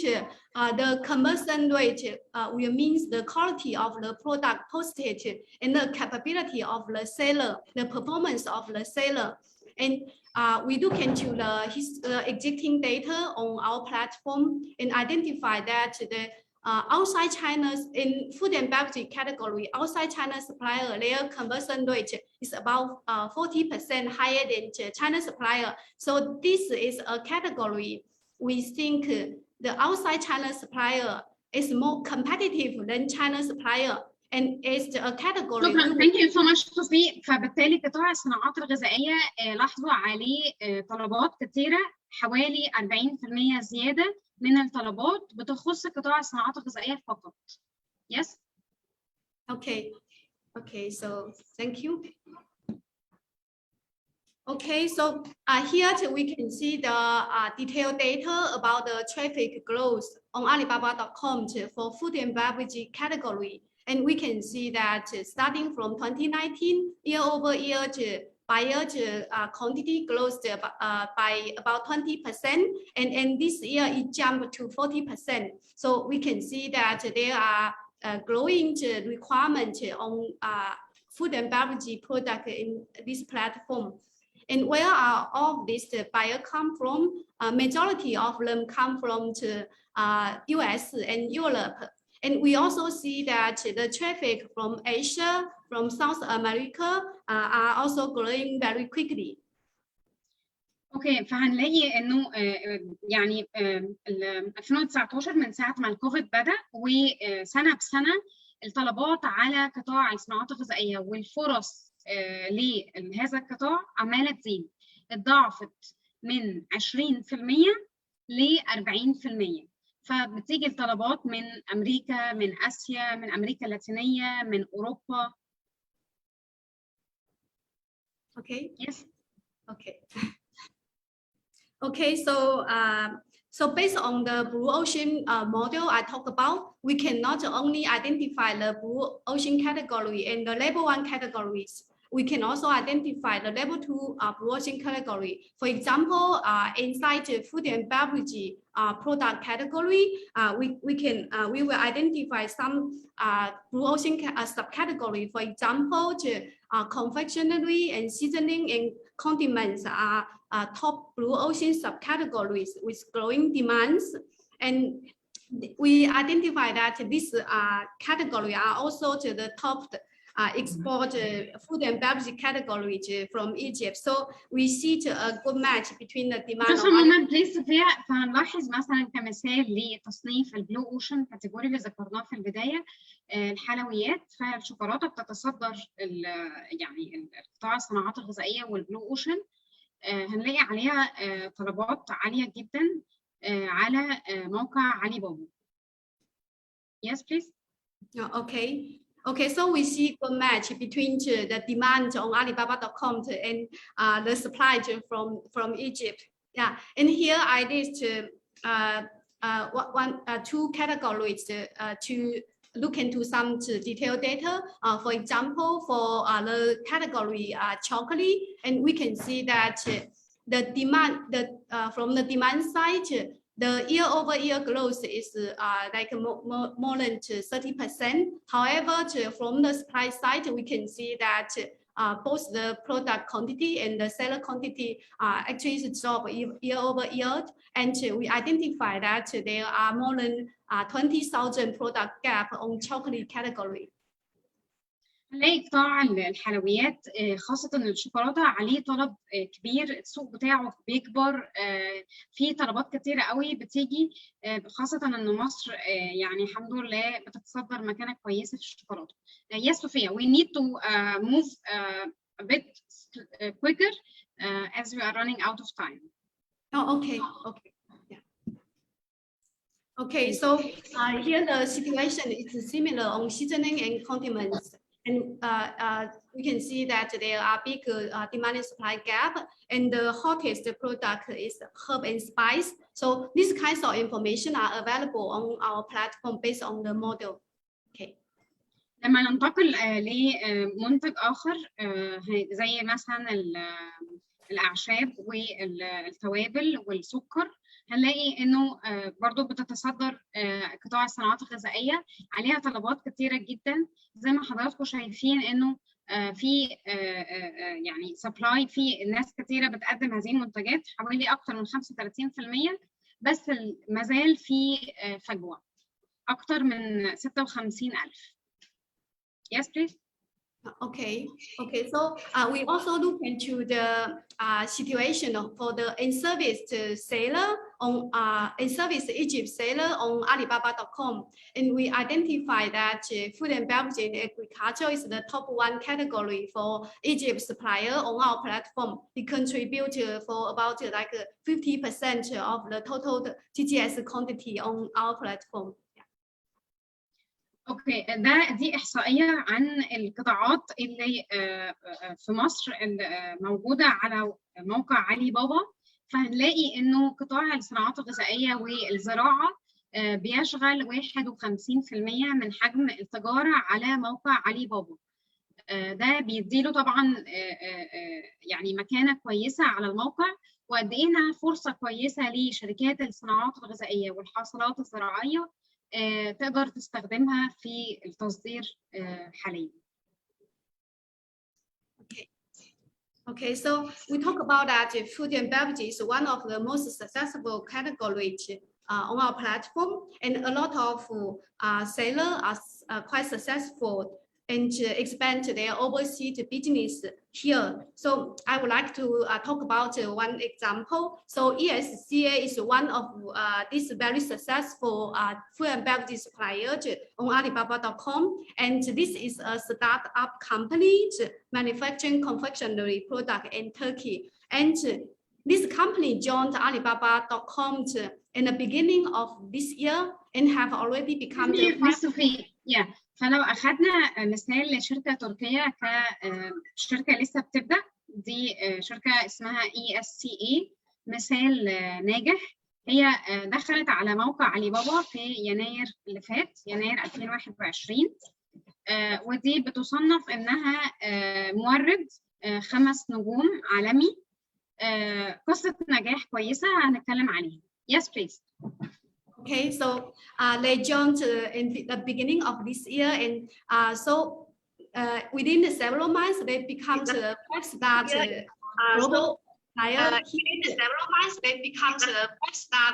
Speaker 7: the conversion rate will means the quality of the product posted and the capability of the seller, the performance of the seller. And we look into the existing data on our platform and identify that the outside China's in food and beverage category, outside China supplier, their conversion rate is about 40% higher than China supplier. So this is a category we think the outside China supplier is more competitive than China supplier. And it's a category.
Speaker 1: Thank you so much, Sophie. فبالتالي قطاع الصناعات الغذائية لاحظوا عليه طلبات كثيرة، حوالي 40% زيادة من الطلبات بتخص قطاع الصناعات الغذائية فقط. Yes.
Speaker 7: Okay. So thank you. Okay, so here we can see the detailed data about the traffic growth on Alibaba.com for food and beverage category. And we can see that starting from 2019, year-over-year, buyer quantity grows by about 20%, and this year it jumped to 40%. So we can see that there are growing requirements on food and beverage product in this platform. And where are all these buyers come from? Majority of them come from the US and Europe. And we also see that the traffic from Asia, from South America are also growing very quickly.
Speaker 1: اوكي، فهنلاقي انه يعني 2019 من ساعه ما الكوفيد بدا وسنه بسنه الطلبات على قطاع الصناعات الغذائيه والفرص لهذا القطاع عماله تزيد، اتضاعفت من 20% ل 40%. فبتيجي الطلبات من امريكا، من اسيا، من امريكا اللاتينيه، من اوروبا.
Speaker 7: Okay.
Speaker 1: Yes.
Speaker 7: Okay. Okay, so based on the blue ocean model I talked about, we can not only identify the blue ocean category and the level 1 categories, we can also identify the level 2 blue ocean category. For example, inside the food and beverage product category, we will identify some blue ocean subcategory. For example, confectionery and seasoning and condiments are top blue ocean subcategories with growing demands, and we identify that these category are also to the top export food and beverage categories from Egypt. So we see a good match between the demand.
Speaker 1: فهنلاحظ مثلا كمثال لتصنيف البلو اوشن كاتيجوري اللي ذكرناه في البدايه الحلويات، فالشوكولاته بتتصدر يعني قطاع الصناعات الغذائيه والبلو اوشن هنلاقي عليها طلبات عاليه جدا على موقع علي بابا. Yes, please.
Speaker 7: Okay. Okay, so we see a match between the demand on Alibaba.com and the supply from Egypt. Yeah, and here I list two categories to look into some detailed data. For example, for the category chocolate, and we can see that the demand, from the demand side, the year-over-year growth is like more than 30%. However, from the supply side, we can see that both the product quantity and the seller quantity actually is drop year-over-year. And we identify that there are more than 20,000 product gap on chocolate category.
Speaker 1: هنلاقي قطاع الحلويات خاصة الشوكولاتة عليه طلب كبير، السوق بتاعه بيكبر، في طلبات كتيرة قوي بتيجي، خاصة إن مصر يعني الحمد لله بتتصدر مكانة كويسة في الشوكولاتة. Yes, Sophia, we need to move a bit quicker as we are running out of time.
Speaker 7: Oh, okay. Okay. Yeah. Okay, so here the situation is similar on seasoning and condiments. And we can see that there are big demand and supply gap, and the hottest product is herb and spice. So these kinds of information are available on our platform based on the model. Okay.
Speaker 1: لما ننتقل لمنتج آخر زي مثلا الأعشاب والتوابل والسكر، هنلاقي إنه برضو بتتصدر قطاع الصناعات الغذائية، عليها طلبات كتيرة جدا. زي ما حضراتكم شايفين إنه في يعني سبلاي، في ناس كتيرة بتقدم هذه المنتجات، حوالي أكتر من 35%، بس مازال في فجوة أكتر من 56,000. Yes, please.
Speaker 7: Okay. So we also look into the situation for the in-service seller on in-service Egypt seller on Alibaba.com, and we identify that food and beverage and agriculture is the top 1 category for Egypt supplier on our platform. It contribute for about like 50% of the total GGS quantity on our platform.
Speaker 1: اوكي، دي احصائيه عن القطاعات اللي في مصر موجوده على موقع علي بابا. فهنلاقي انه قطاع الصناعات الغذائيه والزراعه بيشغل 51% من حجم التجاره على موقع علي بابا. ده بيديله طبعا يعني مكانه كويسه على الموقع، وقد ايه انها فرصه كويسه لشركات الصناعات الغذائيه والحاصلات الزراعيه تقدر تستخدمها في التصدير حاليا.
Speaker 7: Okay, so we talk about that food and beverage is one of the most successful categories on our platform, and a lot of sellers are quite successful and expand their overseas business here. So I would like to talk about one example. So ESCA is one of these very successful food and beverage suppliers on Alibaba.com, and this is a startup company manufacturing confectionery product in Turkey. And this company joined Alibaba.com in the beginning of this year and have already become the
Speaker 1: فلو أخذنا مثال لشركة تركية كشركة لسه بتبدأ، دي شركة اسمها ESCA، مثال ناجح. هي دخلت على موقع علي بابا في يناير اللي فات، يناير 2021، ودي بتصنف إنها مورد 5 نجوم عالمي. قصة نجاح كويسة هنتكلم عليها. Yes, please.
Speaker 7: Okay, so they joined in the beginning of this year, and so within several months they become the 5-star global supplier. Within several months they become the 5-star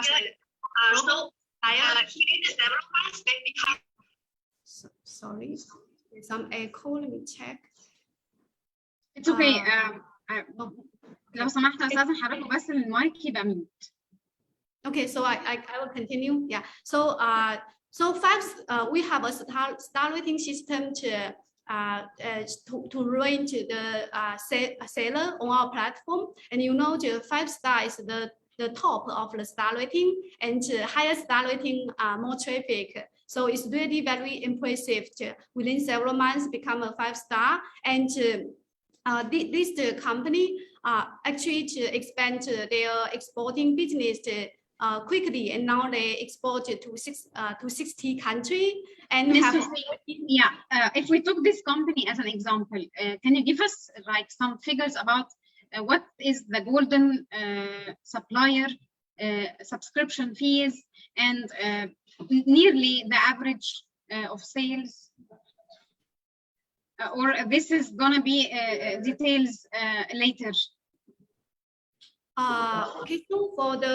Speaker 7: global supplier. Within several months they become. Sorry, there's some echo. Let me check.
Speaker 1: It's okay. لو سمحت يا أستاذ حضرتك بس المايك يبقى ميوت.
Speaker 7: Okay, so I will continue. Yeah. So we have a star rating system to rank the seller on our platform, and you know the 5-star is the top of the star rating, and higher star rating more traffic. So it's really very impressive to, within several months become a 5-star, and this company actually to expand their exporting business quickly, and now they export it to 60 countries and have.
Speaker 1: If we took this company as an example, can you give us like some figures about what is the golden supplier subscription fees and nearly the average of sales, or this is gonna be details later?
Speaker 7: Okay, so for the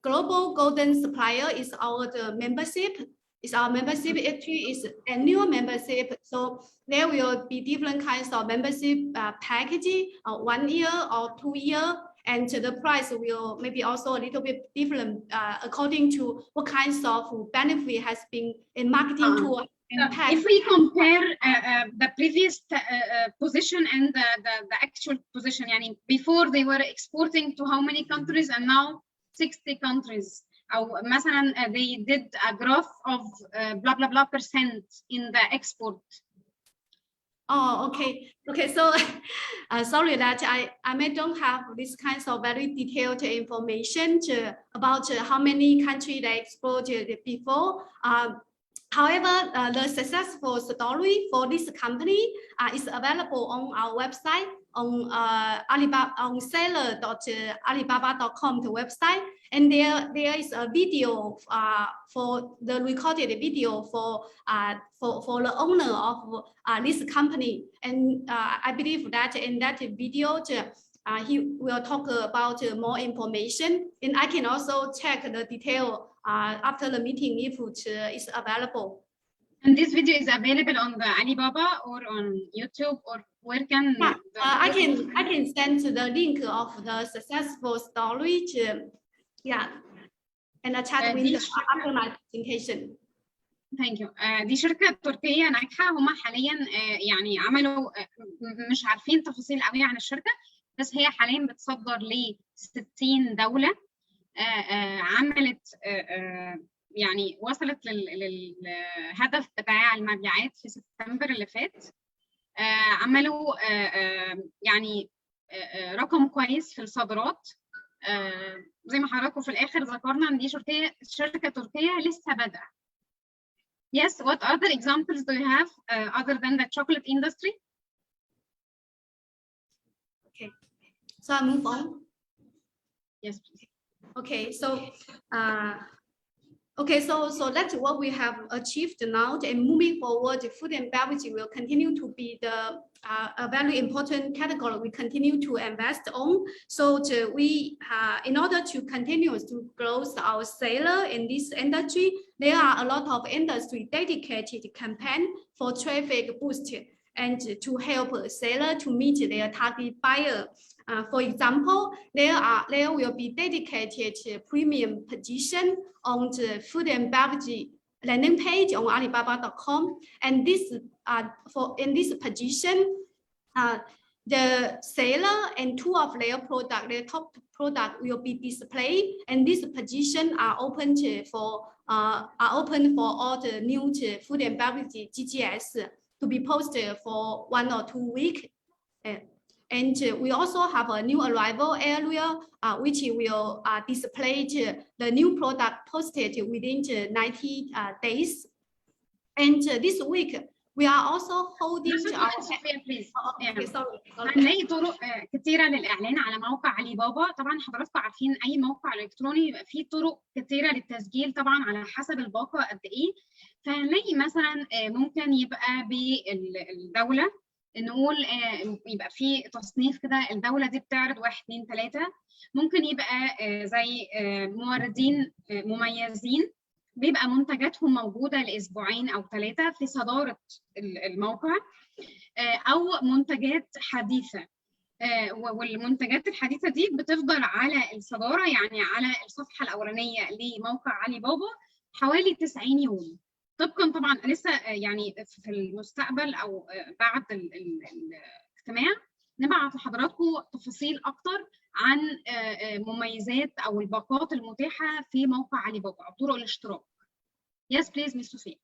Speaker 7: global golden supplier is our membership. It's our membership. Actually, is annual membership. So there will be different kinds of membership packaging, 1 year or 2 year, and the price will maybe also a little bit different according to what kinds of benefit has been in marketing tool.
Speaker 1: If we compare the previous position and the actual position, يعني before they were exporting to how many countries and now 60 countries, أو مثلا they did a growth of blah blah blah percent in the export.
Speaker 7: Oh, okay. So sorry that I may don't have this kinds of very detailed information about how many countries they exported before. However, the successful story for this company is available on our website on Alibaba on seller.alibaba.com website, and there is a video for the recorded video for the owner of this company, and I believe that in that video he will talk about more information, and I can also check the detail after the meeting if it is available.
Speaker 1: And this video is available on the Alibaba or on YouTube, or where can?
Speaker 7: I can send the link of the successful story and a chat with after my presentation.
Speaker 1: Thank you. دي شركة تركية ناجحة. هم حاليا يعني عملوا مش عارفين تفاصيل قوي عن الشركة، بس هي حاليا بتصدر ل 60 دولة. عملت يعني وصلت للهدف بتاع المبيعات في سبتمبر اللي فات. عملوا يعني رقم كويس في الصادرات. زي ما حضراتكم في الآخر ذكرنا إن دي شركة تركية لسه بادئة. Yes, what other examples do you have other than the chocolate industry?
Speaker 7: Okay, so I move on.
Speaker 1: Yes, please.
Speaker 7: Okay, so Okay, so that's what we have achieved now, and moving forward, food and beverage will continue to be a very important category we continue to invest on. So in order to continue to grow our seller in this industry, there are a lot of industry dedicated campaign for traffic boost and to help seller to meet their target buyer. For example, there will be dedicated premium position on the food and beverage landing page on Alibaba.com, and in this position, the seller and two of their top product will be displayed, and this position are open for all the new food and beverage GGS to be posted for 1 or 2 weeks. And we also have a new arrival area, which will display the new product posted within 90 days. And this week, we are also holding
Speaker 1: هنلاقي طرق كتيرة للإعلان على موقع علي بابا. طبعا حضراتكم عارفين أي موقع إلكتروني يبقى فيه طرق كتيرة للتسجيل طبعا على حسب الباقة قد إيه. فهنلاقي مثلا ممكن يبقى بالدولة، نقول يبقى في تصنيف كده الدولة دي بتعرض 1 2 3. ممكن يبقى زي موردين مميزين بيبقى منتجاتهم موجودة لأسبوعين أو 3 في صدارة الموقع، أو منتجات حديثة. والمنتجات الحديثة دي بتفضل على الصدارة، يعني على الصفحة الأولانية لموقع علي بابا حوالي 90 يوم. طبقا طبعا لسه يعني في المستقبل أو بعد الاجتماع نبعت لحضراتكم تفاصيل أكتر عن مميزات أو الباقات المتاحة في موقع علي بابا أو طرق الاشتراك. Yes, please, Ms. Sophia.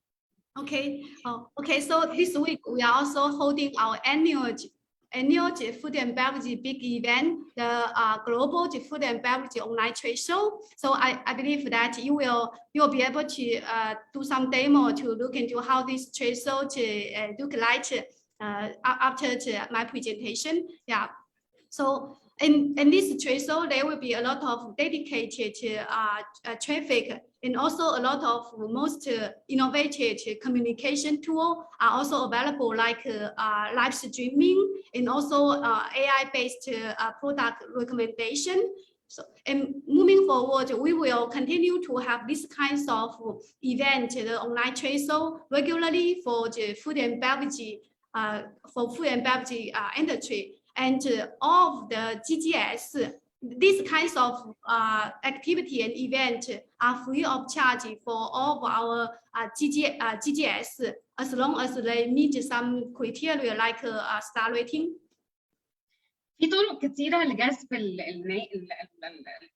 Speaker 7: Okay. So this week we are also holding our annual food and beverage big event, the global food and beverage online trade show. So I believe that you will be able to do some demo to look into how this trade show look like after my presentation. Yeah. So in this trade show, there will be a lot of dedicated traffic, and also a lot of most innovative communication tools are also available, like live streaming and also AI-based product recommendation. So, and moving forward, we will continue to have these kinds of event, the online trade show regularly for the food and beverage industry. And all of the GGS, these kinds of activity and event are free of charge for all of our GGS, as long as they meet some criteria like star rating.
Speaker 1: في طرق كتيرة لجذب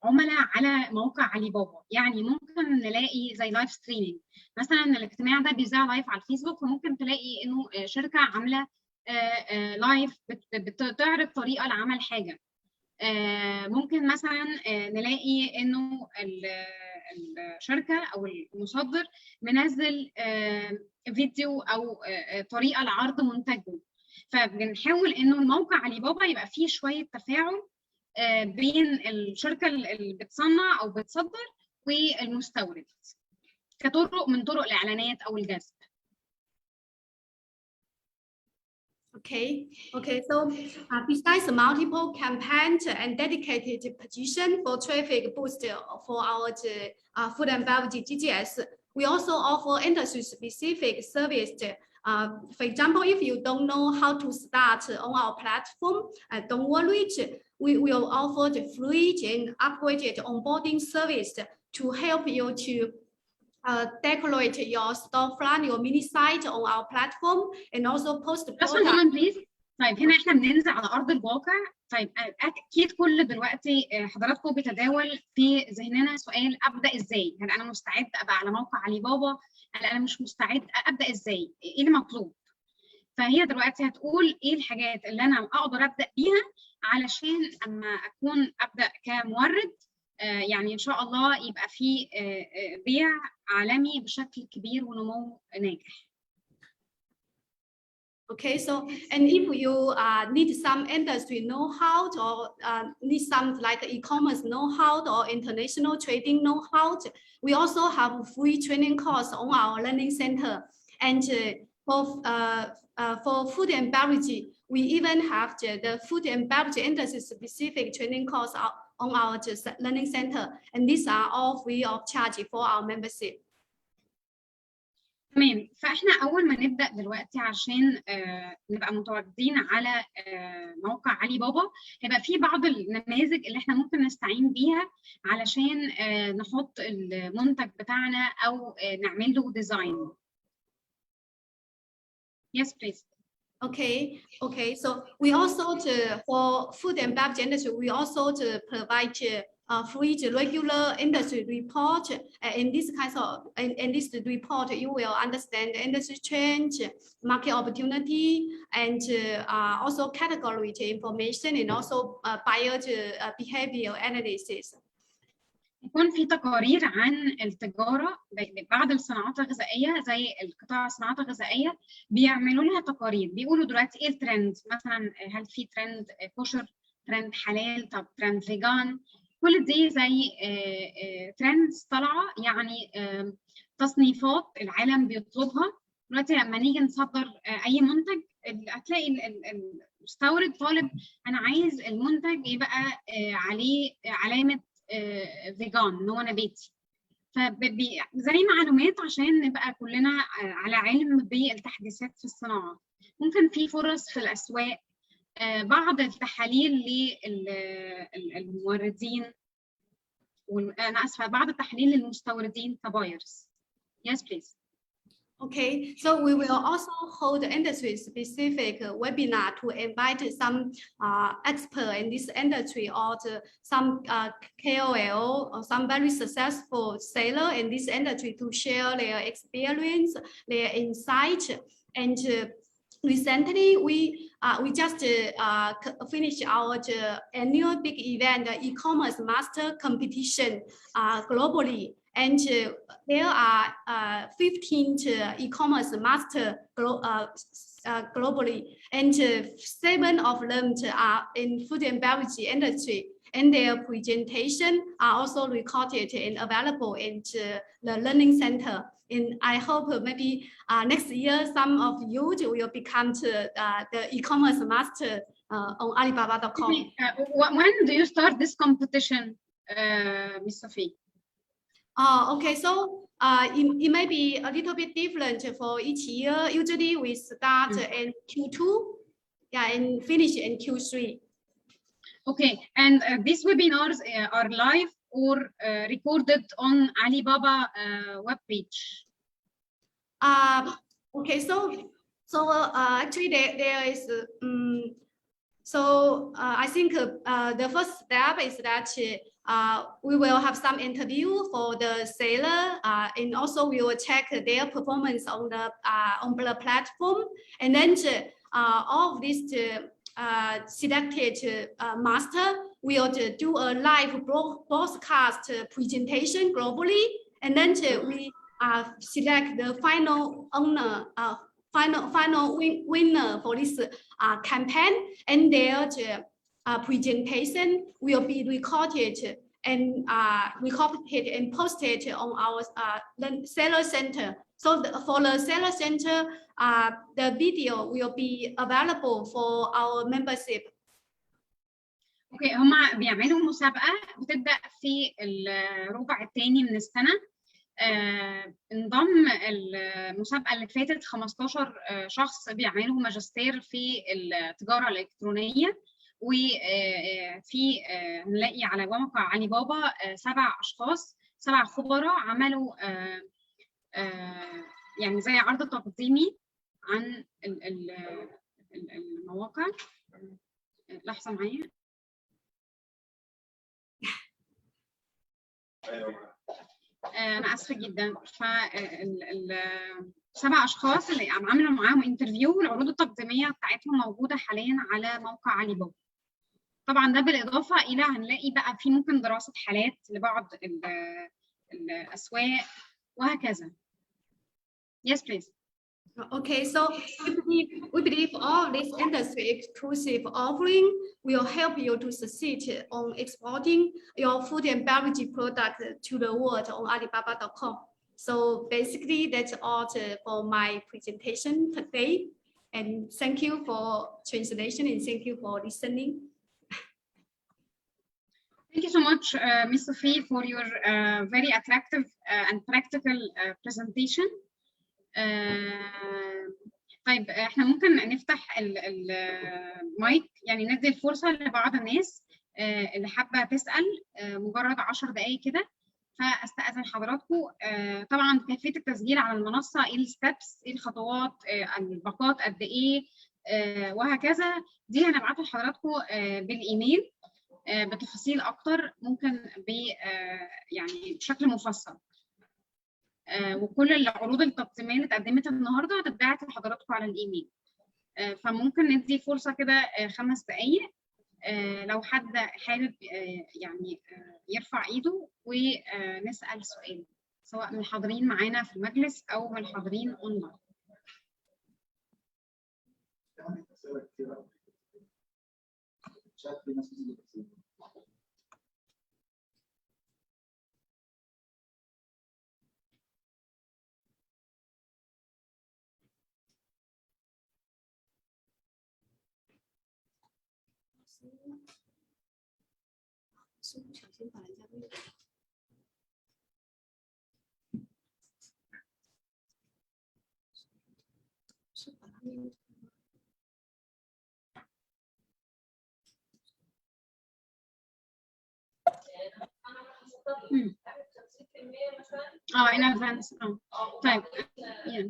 Speaker 1: العملاء على موقع علي بابا. يعني ممكن نلاقي زي لايف ستريمينج، مثلا الاجتماع ده بيذاع لايف على الفيسبوك، فممكن تلاقي انه شركة عاملة لايف بتعرض طريقة لعمل حاجة. ممكن مثلا نلاقي انه الشركة او المصدر منزل فيديو او طريقة لعرض منتجه. فبنحاول انه الموقع علي بابا يبقى فيه شوية تفاعل بين الشركة اللي بتصنع او بتصدر والمستورد كطرق من طرق الاعلانات او الجذب.
Speaker 7: Okay. So besides multiple campaigns and dedicated position for traffic boost for our food and beverage GGS, we also offer industry-specific service. For example, if you don't know how to start on our platform, don't worry. We will offer the free and upgraded onboarding service to help you to decorate your storefront, your mini site on our platform, and also post the
Speaker 1: product. طيب هنا احنا بننزل على ارض الواقع. طيب اكيد كل دلوقتي حضراتكم بيتداول في ذهننا سؤال: ابدا ازاي؟ هل انا مستعد ابقى على موقع علي بابا؟ هل انا مش مستعد؟ ابدا ازاي؟ ايه اللي مطلوب؟ فهي دلوقتي هتقول ايه الحاجات اللي انا اقدر ابدا بيها علشان اما اكون ابدا كمورد، يعني ان شاء الله يبقى في بيع عالمي بشكل كبير ونمو ناجح.
Speaker 7: Okay, so and if you need some industry know-how or need some like e-commerce know-how or international trading know-how, we also have free training course on our learning center. And for food and beverage, we even have the food and beverage industry specific training course on our learning center. And these are all free of charge for our membership.
Speaker 1: تمام. فاحنا اول ما نبدا دلوقتي عشان نبقى متواجدين على موقع علي بابا، هيبقى في بعض النماذج اللي احنا ممكن نستعين بيها علشان نحط المنتج بتاعنا او نعمل له ديزاين. Yes, please.
Speaker 7: Okay. So we also for food and beverage industry, we also provide free regular industry report. In this kind of in this report, you will understand the industry change, market opportunity, and also category information, and also buyer behavior analysis.
Speaker 1: يكون في تقارير عن التجارة بعض الصناعات الغذائية، زي القطاع الصناعات الغذائية بيعملوا لها تقارير، بيقولوا دلوقتي ايه الترند، مثلا هل في ترند كشر، ترند حلال، طب ترند فيجان، كل دي زي ترندز طالعة، يعني تصنيفات العالم بيطلبها. دلوقتي لما نيجي نصدر اي منتج هتلاقي المستورد طالب انا عايز المنتج يبقى عليه علامة فيجان، ان هو نباتي، زي معلومات عشان نبقى كلنا على علم بالتحديثات في الصناعه. ممكن في فرص في الاسواق، بعض التحاليل للموردين، انا اسفه، بعض التحاليل للمستوردين كبايرز. Yes, please.
Speaker 7: Okay, so we will also hold industry-specific webinar to invite some expert in this industry or some KOL or some very successful seller in this industry to share their experience, their insight. And recently, we just finished our annual big event, the e-commerce master competition globally. And there are 15 e-commerce masters globally, and 7 of them are in food and beverage industry. And their presentation are also recorded and available in the learning center. And I hope maybe next year some of you will become the e-commerce master on Alibaba.com.
Speaker 1: When do you start this competition, Ms. Sophie?
Speaker 7: Okay, so it may be a little bit different for each year. Usually we start in Q2, and finish in Q3.
Speaker 1: Okay, and these webinars are live or recorded on Alibaba webpage?
Speaker 7: Okay, so actually there is I think the first step is that we will have some interview for the seller, and also we will check their performance on the platform, and then all of this selected master will do a live broadcast presentation globally, and then we select the final owner, final winner for this campaign, and their presentation will be recorded and posted on our seller center. So for the seller center, the video will be available for our membership.
Speaker 1: اوكي، هما بيعملوا مسابقة بتبدأ في الربع الثاني من السنة. انضم المسابقة اللي فاتت 15 شخص بيعملوا ماجستير في التجارة الإلكترونية، وفي نلاقي على موقع علي بابا 7 أشخاص، 7 خبراء عملوا يعني زي عرض تقديمي عن المواقع. لحظة معايا. أنا آسفة جدا. ال7 أشخاص اللي عملوا معاهم انترفيو، والعروض التقديمية بتاعتهم موجودة حاليا على موقع علي بابا. طبعا ده بالإضافة إلى هنلاقي بقى في ممكن دراسة حالات لبعض الأسواق وهكذا. Yes, please.
Speaker 7: Okay, so we believe all this industry exclusive offering will help you to succeed on exporting your food and beverage product to the world on Alibaba.com. So basically, that's all for my presentation today. And thank you for translation and thank you for listening.
Speaker 1: Thank you so much, Ms. Sophie, for your very attractive and practical presentation. طيب احنا ممكن نفتح المايك، يعني ندي الفرصة لبعض الناس اللي حابة تسأل مجرد 10 دقايق كده. فاستأذن حضراتكم، طبعا كيفية التسجيل على المنصة، ايه الستبس، ايه الخطوات، الباقات قد ايه، وهكذا. دي هنبعتها لحضراتكم بالايميل بتفاصيل اكتر، ممكن يعني بشكل مفصل. وكل العروض التقديميه اللي اتقدمت النهارده هتتبعت لحضراتكم على الايميل. فممكن ندي فرصه كده 5 دقائق لو حد حابب يعني يرفع ايده ونسال سؤال، سواء من الحاضرين معانا في المجلس او من الحاضرين اونلاين. In advance. Type. Yeah.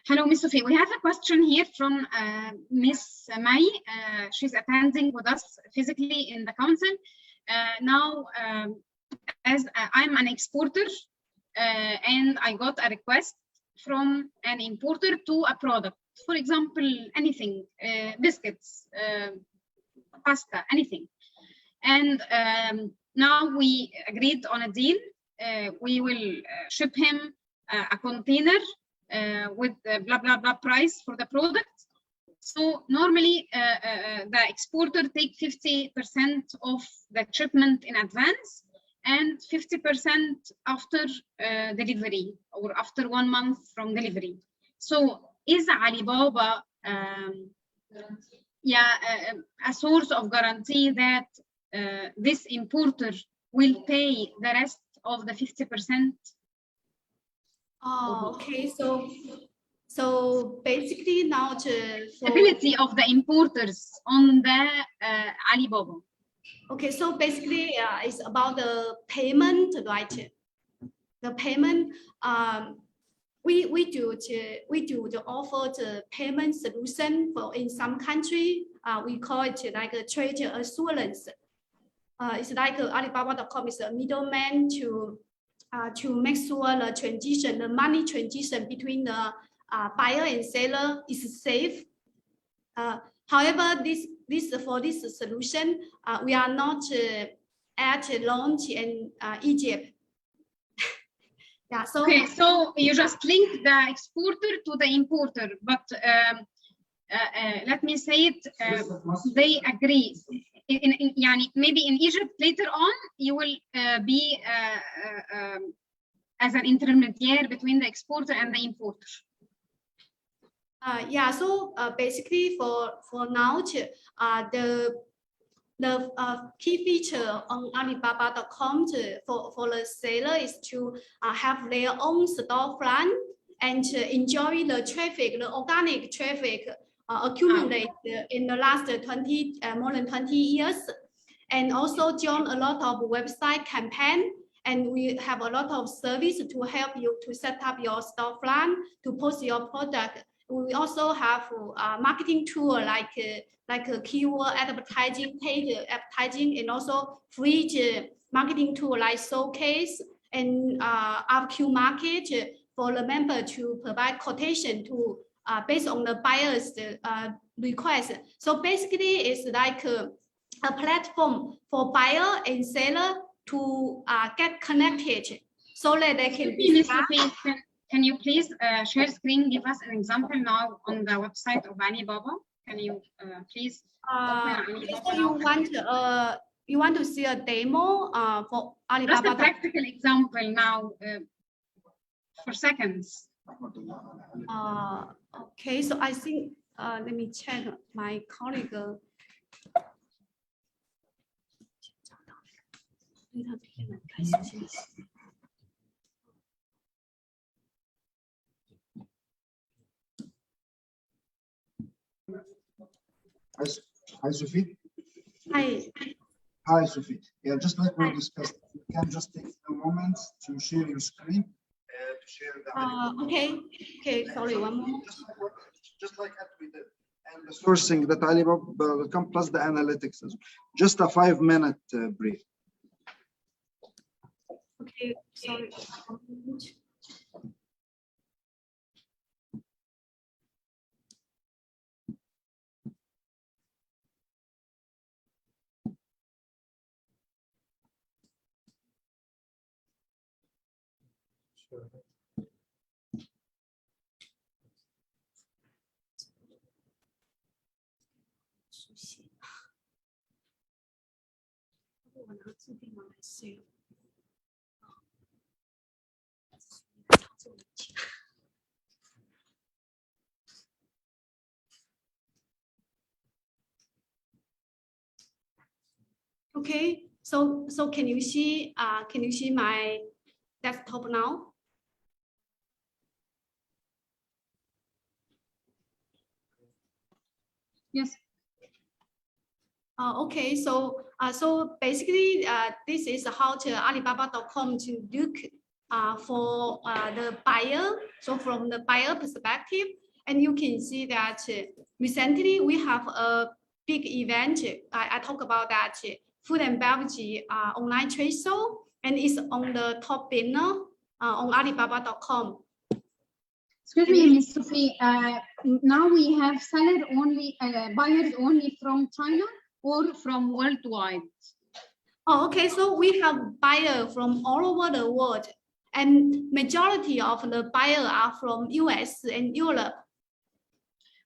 Speaker 1: Hello, Ms. Sophie. We have a question here from Miss Mai. She's attending with us physically in the council. Now, as I'm an exporter and I got a request from an importer to a product, for example, anything, biscuits, pasta, anything. And now we agreed on a deal. We will ship him a container with the blah blah blah price for the product. So normally the exporter take 50% of the shipment in advance and 50% after delivery or after 1 month from delivery. So is Alibaba a source of guarantee that this importer will pay the rest of the 50%?
Speaker 7: Oh, okay. So basically now the
Speaker 1: ability of the importers on the Alibaba.
Speaker 7: Okay, so basically it's about the payment, right? The payment, we do the offer the payment solution for in some country. We call it like a trade assurance. It's like Alibaba.com is a middleman to make sure the transition, the money transition between the buyer and seller is safe. However, for this solution, we are not at launch in Egypt. Yeah. So
Speaker 1: okay, so you just link the exporter to the importer, but let me say it, they agree. Maybe in Egypt later on you will be as an intermediary between the exporter and the importer.
Speaker 7: Yeah, so basically for now, the key feature on Alibaba.com for the seller is to have their own storefront and enjoy the traffic, the organic traffic accumulated in the last more than 20 years, and also join a lot of website campaign. And we have a lot of service to help you to set up your storefront, to post your product. We also have a marketing tool like a keyword advertising, paid advertising, and also free marketing tool like Showcase and RQ Market for the member to provide quotation to based on the buyer's request. So basically, it's like a platform for buyer and seller to get connected so that they can
Speaker 1: Can you please share screen, give us an example now on the website of Alibaba? Can you please open Alibaba?
Speaker 7: You want to see a demo for Alibaba?
Speaker 1: Just a practical example now for seconds.
Speaker 7: Okay, so I think let me check my colleague.
Speaker 8: Hi, Sophie.
Speaker 7: Hi.
Speaker 8: Hi, Sophie. Yeah, just like we discussed, you can just take a moment to share your screen to share the.
Speaker 7: Okay. Sorry, one more.
Speaker 8: Just like that we did, and the sourcing that Alibaba will come plus the analytics. Just a 5-minute brief.
Speaker 7: Okay, sorry. Okay, so can you see my desktop now?
Speaker 1: Yes.
Speaker 7: Okay, so basically this is how to Alibaba.com to look for the buyer. So from the buyer perspective, and you can see that recently we have a big event. I talk about that food and beverage online trade show, and it's on the top banner on Alibaba.com.
Speaker 1: Excuse me, Ms. Sophie. Now we have seller only, buyers only from China or from worldwide?
Speaker 7: Oh, okay. So we have buyers from all over the world, and majority of the buyers are from US and Europe.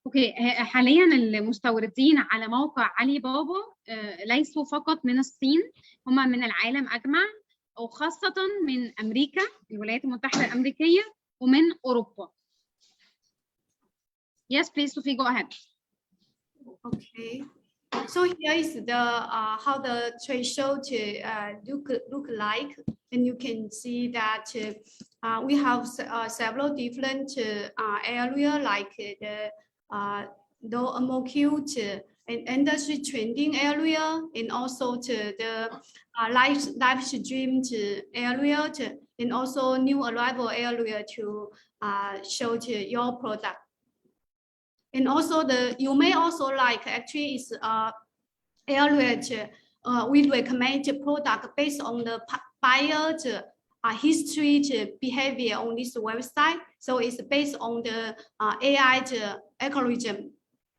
Speaker 1: اوكي حاليا المستوردين على موقع علي بابا ليسوا فقط من الصين، هم من العالم اجمع وخاصه من امريكا الولايات المتحده الامريكيه ومن اوروبا. Yes, please, Sophie, go ahead.
Speaker 7: Okay. So here is the how the trade show to look like, and you can see that we have several different areas like the MOQ and industry trending area, and also to the live stream area, and also new arrival area to show to your product. And also you may also like actually is area we recommend the product based on the buyer's history behavior on this website. So it's based on the AI algorithm.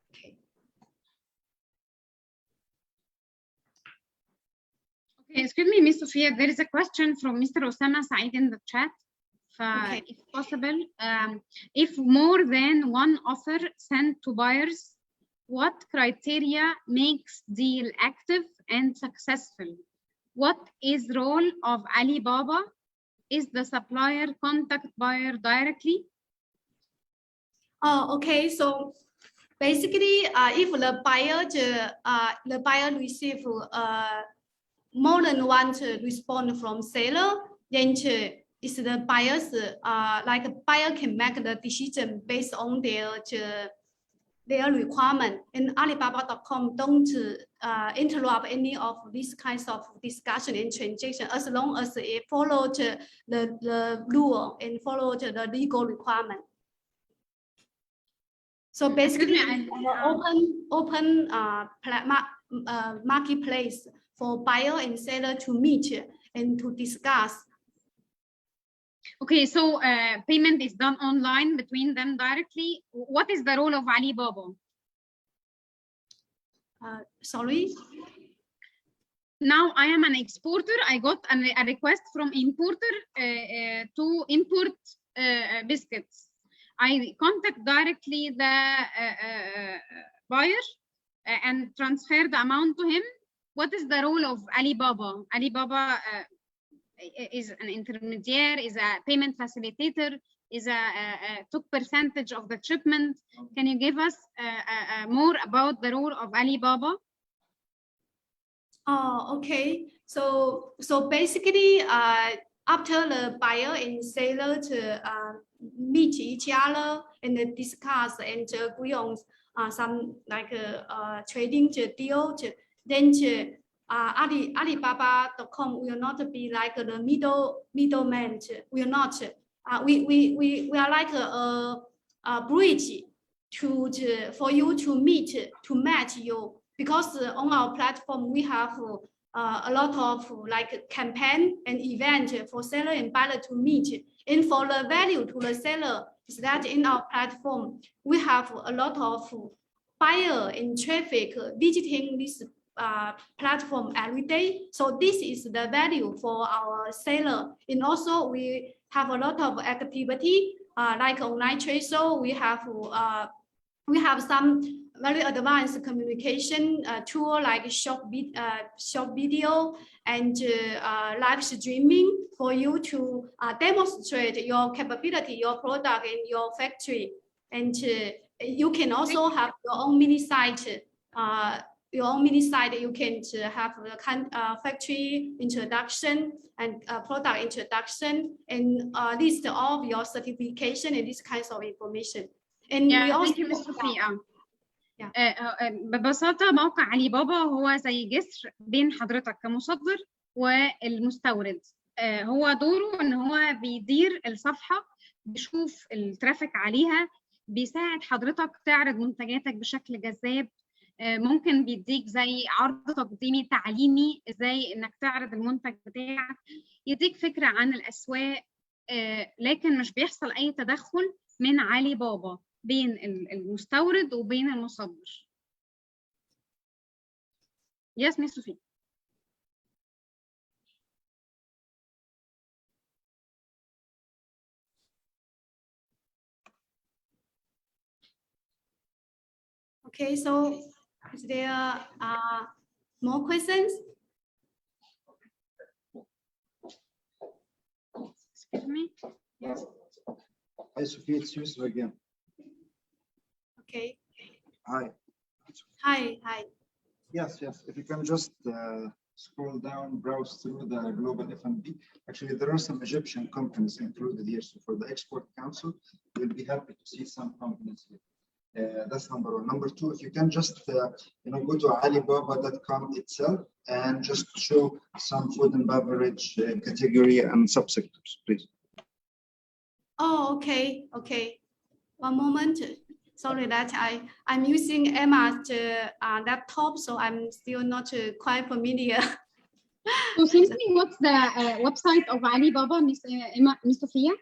Speaker 7: Okay.
Speaker 1: Okay, excuse me, Ms. Sophia, there is a question from Mr. Osama Saeed in the chat. Okay. If possible, if more than one offer sent to buyers, what criteria makes deal active and successful? What is role of Alibaba? Is the supplier contact buyer directly?
Speaker 7: Okay, so basically, if the buyer receive more than one response from seller, then is the buyers like a buyer can make the decision based on their requirement, and Alibaba.com don't interrupt any of these kinds of discussion and transaction as long as it follows the rule and follow the legal requirement. So basically, open marketplace for buyer and seller to meet and to discuss.
Speaker 1: Okay, so payment is done online between them directly. What is the role of Alibaba?
Speaker 7: Sorry?
Speaker 1: Now I am an exporter. I got a request from importer to import biscuits. I contact directly the buyer and transfer the amount to him. What is the role of Alibaba? Alibaba is an intermediary, is a payment facilitator, is took percentage of the shipment. Can you give us more about the role of Alibaba?
Speaker 7: Okay. So basically, after the buyer and seller to meet each other and discuss and agree on some like trading deal, then Alibaba.com will not be like the middleman. Will not. We are like a bridge for you to match you, because on our platform we have a lot of like campaign and event for seller and buyer to meet. And for the value to the seller is that in our platform we have a lot of buyer and traffic visiting this platform every day. So this is the value for our seller. And also we have a lot of activity like online trade. So we have some very advanced communication tool like short video and live streaming for you to demonstrate your capability, your product, and your factory. And you can also have your own mini site. You can have the factory introduction and product introduction and list all of your certification and these kinds of information. And we also
Speaker 1: thank you, Ms. Sofia. ببساطة موقع علي بابا هو زي جسر بين حضرتك كمصدر والمستورد. هو دوره ان هو بيدير الصفحة، بيشوف الترافيك عليها، بيساعد حضرتك تعرض منتجاتك بشكل جذاب. ممكن بيديك زي عرض تقديمي تعليمي ازاي انك تعرض المنتج بتاعك، يديك فكرة عن الاسواق، لكن مش بيحصل اي تدخل من علي بابا بين المستورد وبين المصدر. Yes, Miss Sophie.
Speaker 7: Okay, so is there more questions?
Speaker 1: Excuse me. Yes.
Speaker 8: Hi, Sophie, it's Yusuf again.
Speaker 7: Okay.
Speaker 8: Hi.
Speaker 7: Hi.
Speaker 8: Yes. If you can just scroll down, browse through the global F&B. Actually, there are some Egyptian companies included here. So for the Export Council, we'll be happy to see some companies here. That's number one. Number two, if you can just go to Alibaba.com itself and just show some food and beverage category and subsectors, please.
Speaker 7: Oh, okay. One moment. Sorry that I'm using Emma's laptop, so I'm still not quite familiar.
Speaker 1: So simply, what's the website of Alibaba, Miss Sophia?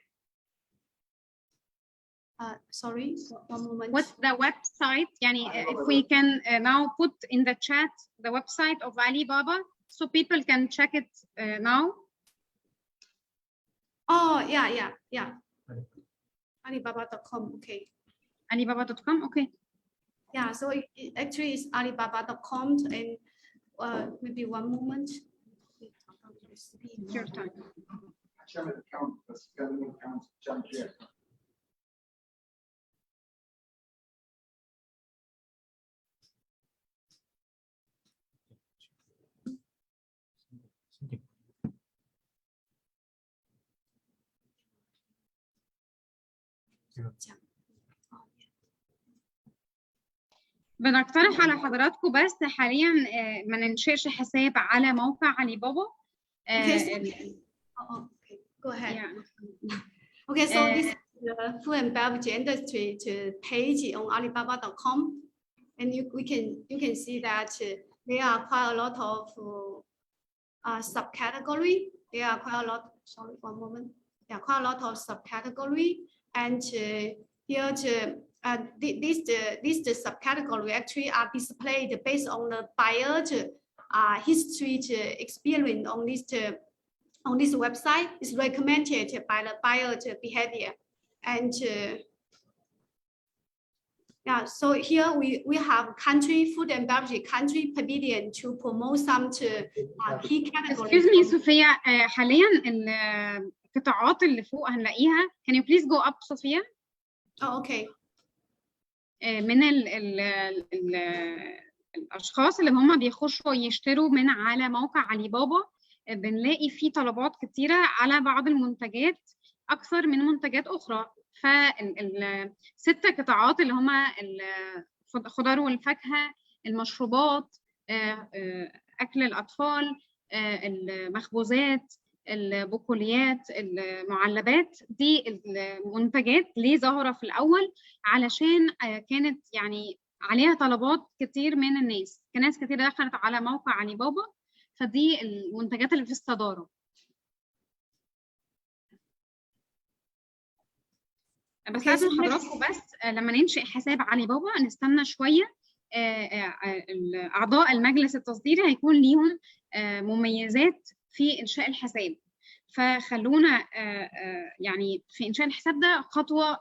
Speaker 7: Sorry, one moment.
Speaker 1: What's the website? If we can now put in the chat the website of Alibaba so people can check it now.
Speaker 7: Oh, yeah. Alibaba.com, okay.
Speaker 1: Alibaba.com, okay.
Speaker 7: Yeah, so it actually is Alibaba.com, and maybe one moment.
Speaker 1: Your time. بنقترح على حضراتكم بس حاليا ما ننشئش حساب على موقع علي بابا.
Speaker 7: Okay, go ahead. Okay, so this is the food and beverage industry page on Alibaba.com, and you can see that there are quite a lot of subcategory. There are quite a lot. Sorry, one moment. There are quite a lot of subcategory, and here this subcategory actually are displayed based on the buyer's history experience on this website. Is recommended by the buyer's behavior. And yeah, so here we have country food and beverage country pavilion to promote some key categories.
Speaker 1: Excuse me صوفيا حاليا القطاعات اللي فوق هنلاقيها. Can you please go up صوفيا؟
Speaker 7: Oh, okay.
Speaker 1: من الاشخاص اللي هم بيخشوا يشتروا من على موقع علي بابا بنلاقي فيه طلبات كتيره على بعض المنتجات اكثر من منتجات اخرى. فالست قطاعات اللي هم الخضار والفاكهه، المشروبات، اكل الاطفال، المخبوزات، البقوليات، المعلبات، دي المنتجات ليه ظاهره في الاول علشان كانت يعني عليها طلبات كتير من الناس، ناس كتير دخلت على موقع علي بابا، فدي المنتجات اللي في الصداره. بس لازم حضراتكم بس لما ننشئ حساب علي بابا نستنى شويه. اعضاء المجلس التصديري هيكون ليهم مميزات في انشاء الحساب، فخلونا يعني في انشاء الحساب ده خطوه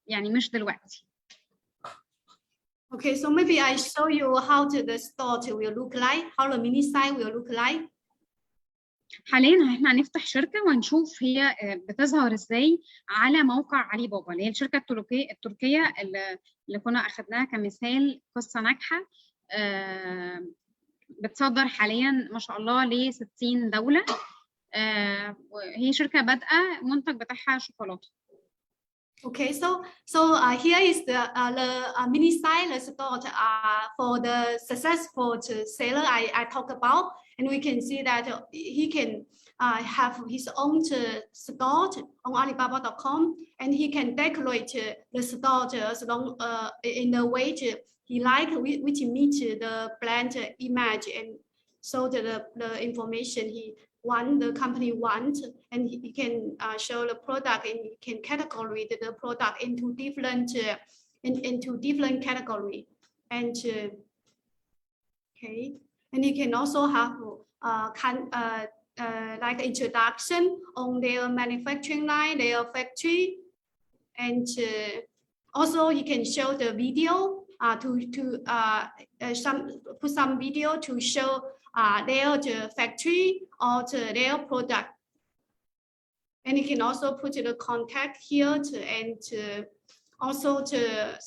Speaker 1: يعني مش دلوقتي.
Speaker 7: Okay, so maybe I show you how the store will look like, how the mini site will look like.
Speaker 1: حاليا احنا هنفتح شركه ونشوف هي بتظهر ازاي على موقع علي بابا، اللي هي الشركه التركيه اللي كنا اخذناها كمثال قصه ناجحه. بتصدر حاليا ما شاء الله ل 60 دوله. هي شركه بادئه منتج بتاعها شوكولاته.
Speaker 7: Okay, so here is the mini site, the store for the successful seller I talk about, and we can see that he can have his own store on Alibaba.com, and he can decorate the store as long in the way he like, which meets the brand image, and so the information he the company wants, and he can show the product, and he can categorize the product into different category, and okay, and he can also have like introduction on their manufacturing line, their factory, and also you can show the video put some video to show their factory or their product, and you can also put the contact here and also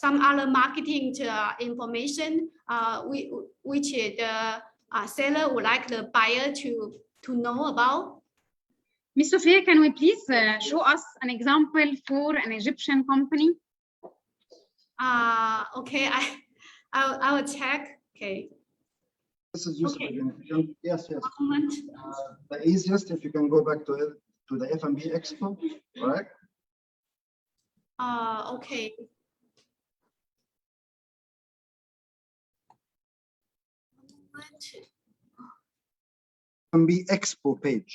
Speaker 7: some other marketing information which the seller would like the buyer to know about.
Speaker 1: Miss Sophia, can we please show us an example for an Egyptian company?
Speaker 7: Okay, I will check. Okay.
Speaker 8: This is useful.
Speaker 7: Okay.
Speaker 8: Yes. The easiest, if you can go back to the F&B Expo, right?
Speaker 7: Okay.
Speaker 8: F&B Expo page.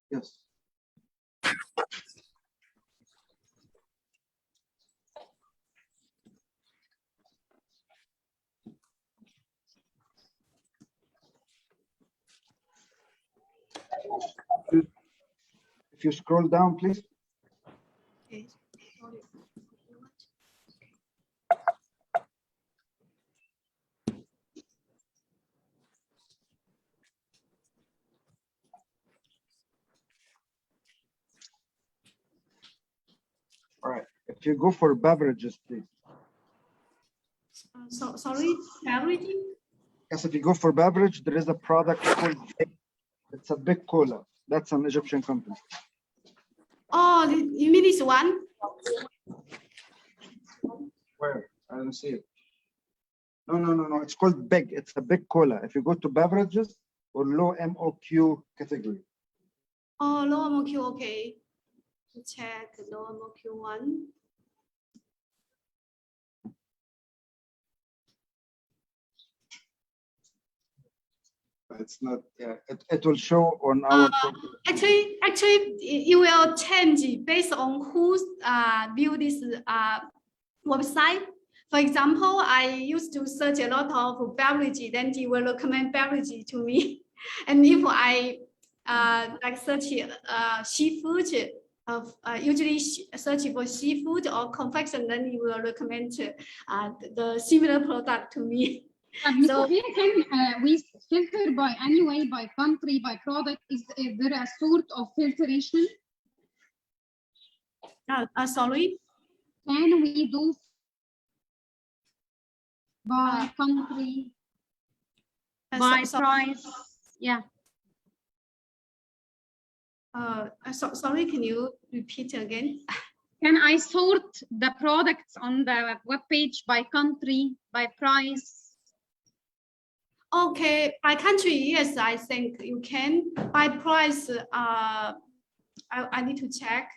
Speaker 8: Yes. If you scroll down, please.
Speaker 7: Okay.
Speaker 8: All right. If you go for beverages, please.
Speaker 7: Sorry, beverages?
Speaker 8: Yes, if you go for beverage, there is a product called, it's a big cola. That's an Egyptian company.
Speaker 7: Oh, you mean this one?
Speaker 8: Where? I don't see it. No. It's called big. It's a big cola. If you go to beverages or low MOQ category.
Speaker 7: Oh, low MOQ, okay. Check low MOQ one.
Speaker 8: It's not. Yeah, it will show on our.
Speaker 7: Actually, it will change based on who view this website. For example, I used to search a lot of beverage, then they will recommend beverage to me. And if I like search seafood, usually search for seafood or confection, then you will recommend the similar product to me.
Speaker 6: So can we filter by anyway, by country, by product? Is there a sort of filtration?
Speaker 7: Sorry?
Speaker 6: Can we do by country, by price? Yeah.
Speaker 7: Sorry, can you repeat again?
Speaker 6: Can I sort the products on the web page by country, by price?
Speaker 7: Okay, by country, yes, I think you can. By price, I need to check.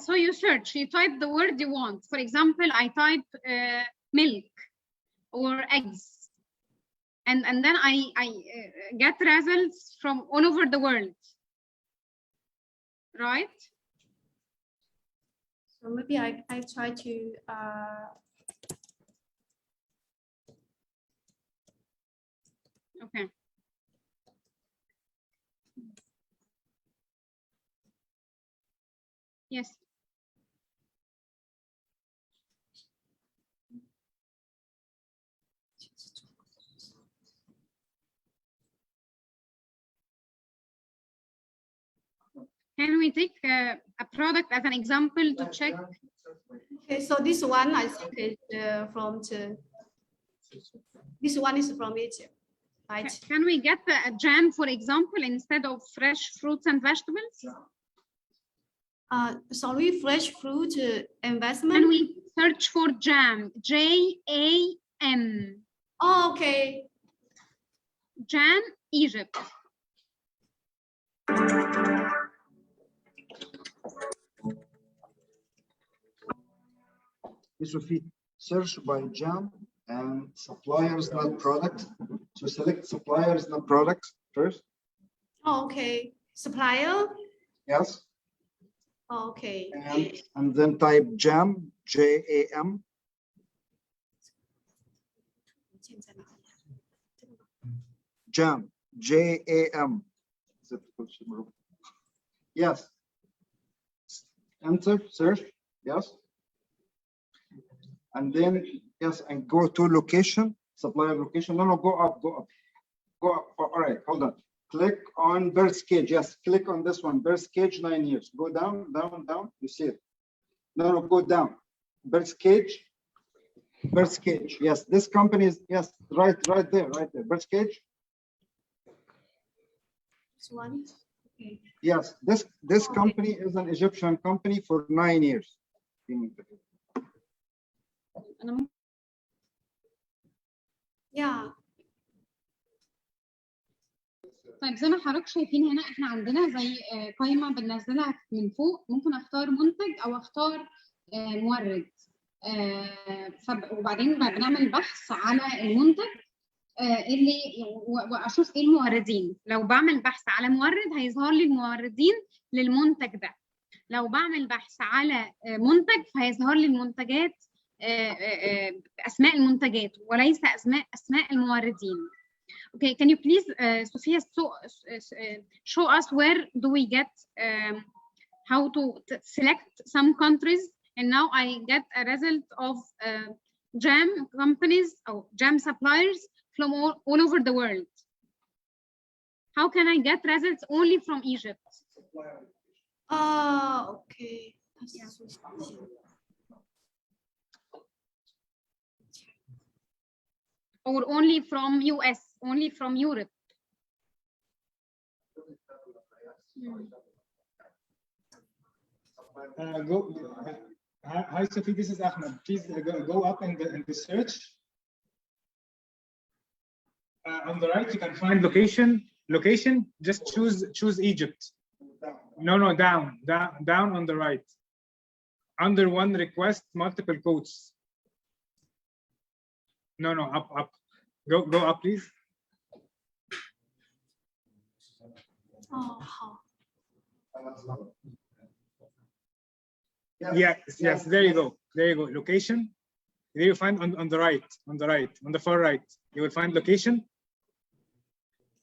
Speaker 6: So you search, you type the word you want. For example, I type milk or eggs, and then I get results from all over the world, right?
Speaker 7: So maybe I try to
Speaker 6: okay. Yes. Can we take a product as an example to check?
Speaker 7: Okay, so this one I think is this one is from Egypt, right?
Speaker 6: Can we get a jam, for example, instead of fresh fruits and vegetables?
Speaker 7: Sorry, fresh fruit investment.
Speaker 6: Can we search for jam? J-A-M.
Speaker 7: Oh, okay.
Speaker 6: Jam, Egypt.
Speaker 8: Sophie, search by jam and suppliers, not products. So select suppliers, not products first.
Speaker 7: Oh, okay. Supplier.
Speaker 8: Yes.
Speaker 7: Oh, okay.
Speaker 8: And then type jam, J-A-M. Jam, J-A-M. Yes. Enter, search, yes. And then, yes, and go to location, supplier location. No, go up, go up. Go up. All right, hold on. Click on birth cage. Yes, click on this one. Birth cage, 9 years. Go down, down, down. You see it. No, go down. Birth cage. Birth cage. Yes, this company is, yes, right there, right there. Birth cage.
Speaker 7: This one. Okay.
Speaker 8: Yes, this company is an Egyptian company for 9 years.
Speaker 7: Yeah.
Speaker 6: طيب زي ما حضرتك شايفين هنا احنا عندنا زي قائمه بننزلها من فوق، ممكن اختار منتج او اختار مورد، وبعدين بنعمل بحث على المنتج اللي واشوف ايه الموردين. لو بعمل بحث على مورد هيظهر لي الموردين للمنتج ده، لو بعمل بحث على منتج فهيظهر لي المنتجات اسماء المنتجات وليس اسماء الموردين. Okay, can you please, Sophia, show us where do we get how to select some countries, and now I get a result of jam companies or jam suppliers from all over the world. How can I get results only from Egypt?
Speaker 7: Okay.
Speaker 6: Yeah. Or only from US, only from Europe.
Speaker 2: Hi Sophie, this is Ahmed. Please go up in the search. On the right, you can find location. Just choose Egypt. No, down on the right. Under one request, multiple quotes. No, up. Go up, please. Yes. There you go. Location. There you find on the right, on the far right. You will find location.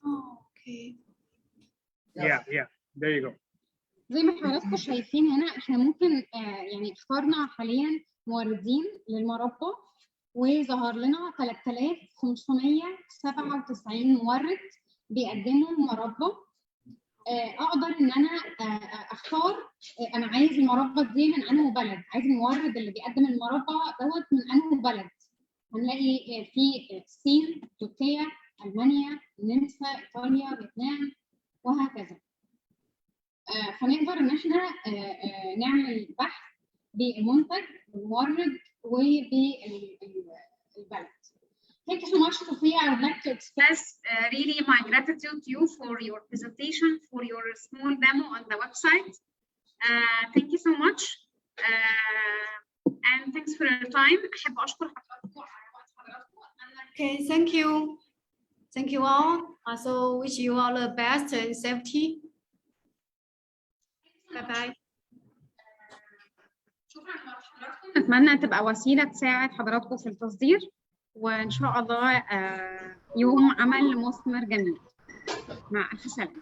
Speaker 3: Oh, okay.
Speaker 2: Yeah. There you go.
Speaker 6: زي ما حضراتكم شايفين هنا احنا ممكن يعني اخترنا حاليا موردين للمربى وظهر لنا 3597 مورد بيقدموا مربى. اقدر ان انا اختار انا عايز المربى دي من انهي بلد، عايز المورد اللي بيقدم المربى دوت من انهي بلد. هنلاقي في الصين، تركيا، المانيا، النمسا، ايطاليا، فيتنام وهكذا. فنقدر ان احنا نعمل بحث بالمنتج والمورد وبالبلد. Thank you so much, Sophia. I would like to express really my gratitude to you for your presentation, for your small demo on the website. Thank you so much. And thanks for your time. أحب أشكر حضراتكم على وقت حضراتكم.
Speaker 7: Okay, thank you. Thank you all. Also wish you all the best and safety. Bye bye.
Speaker 6: شكرا لحضراتكم. نتمنى تبقى وسيلة تساعد حضراتكم في التصدير، وإن شاء الله يوم عمل مثمر جميل. مع ألف سلامة.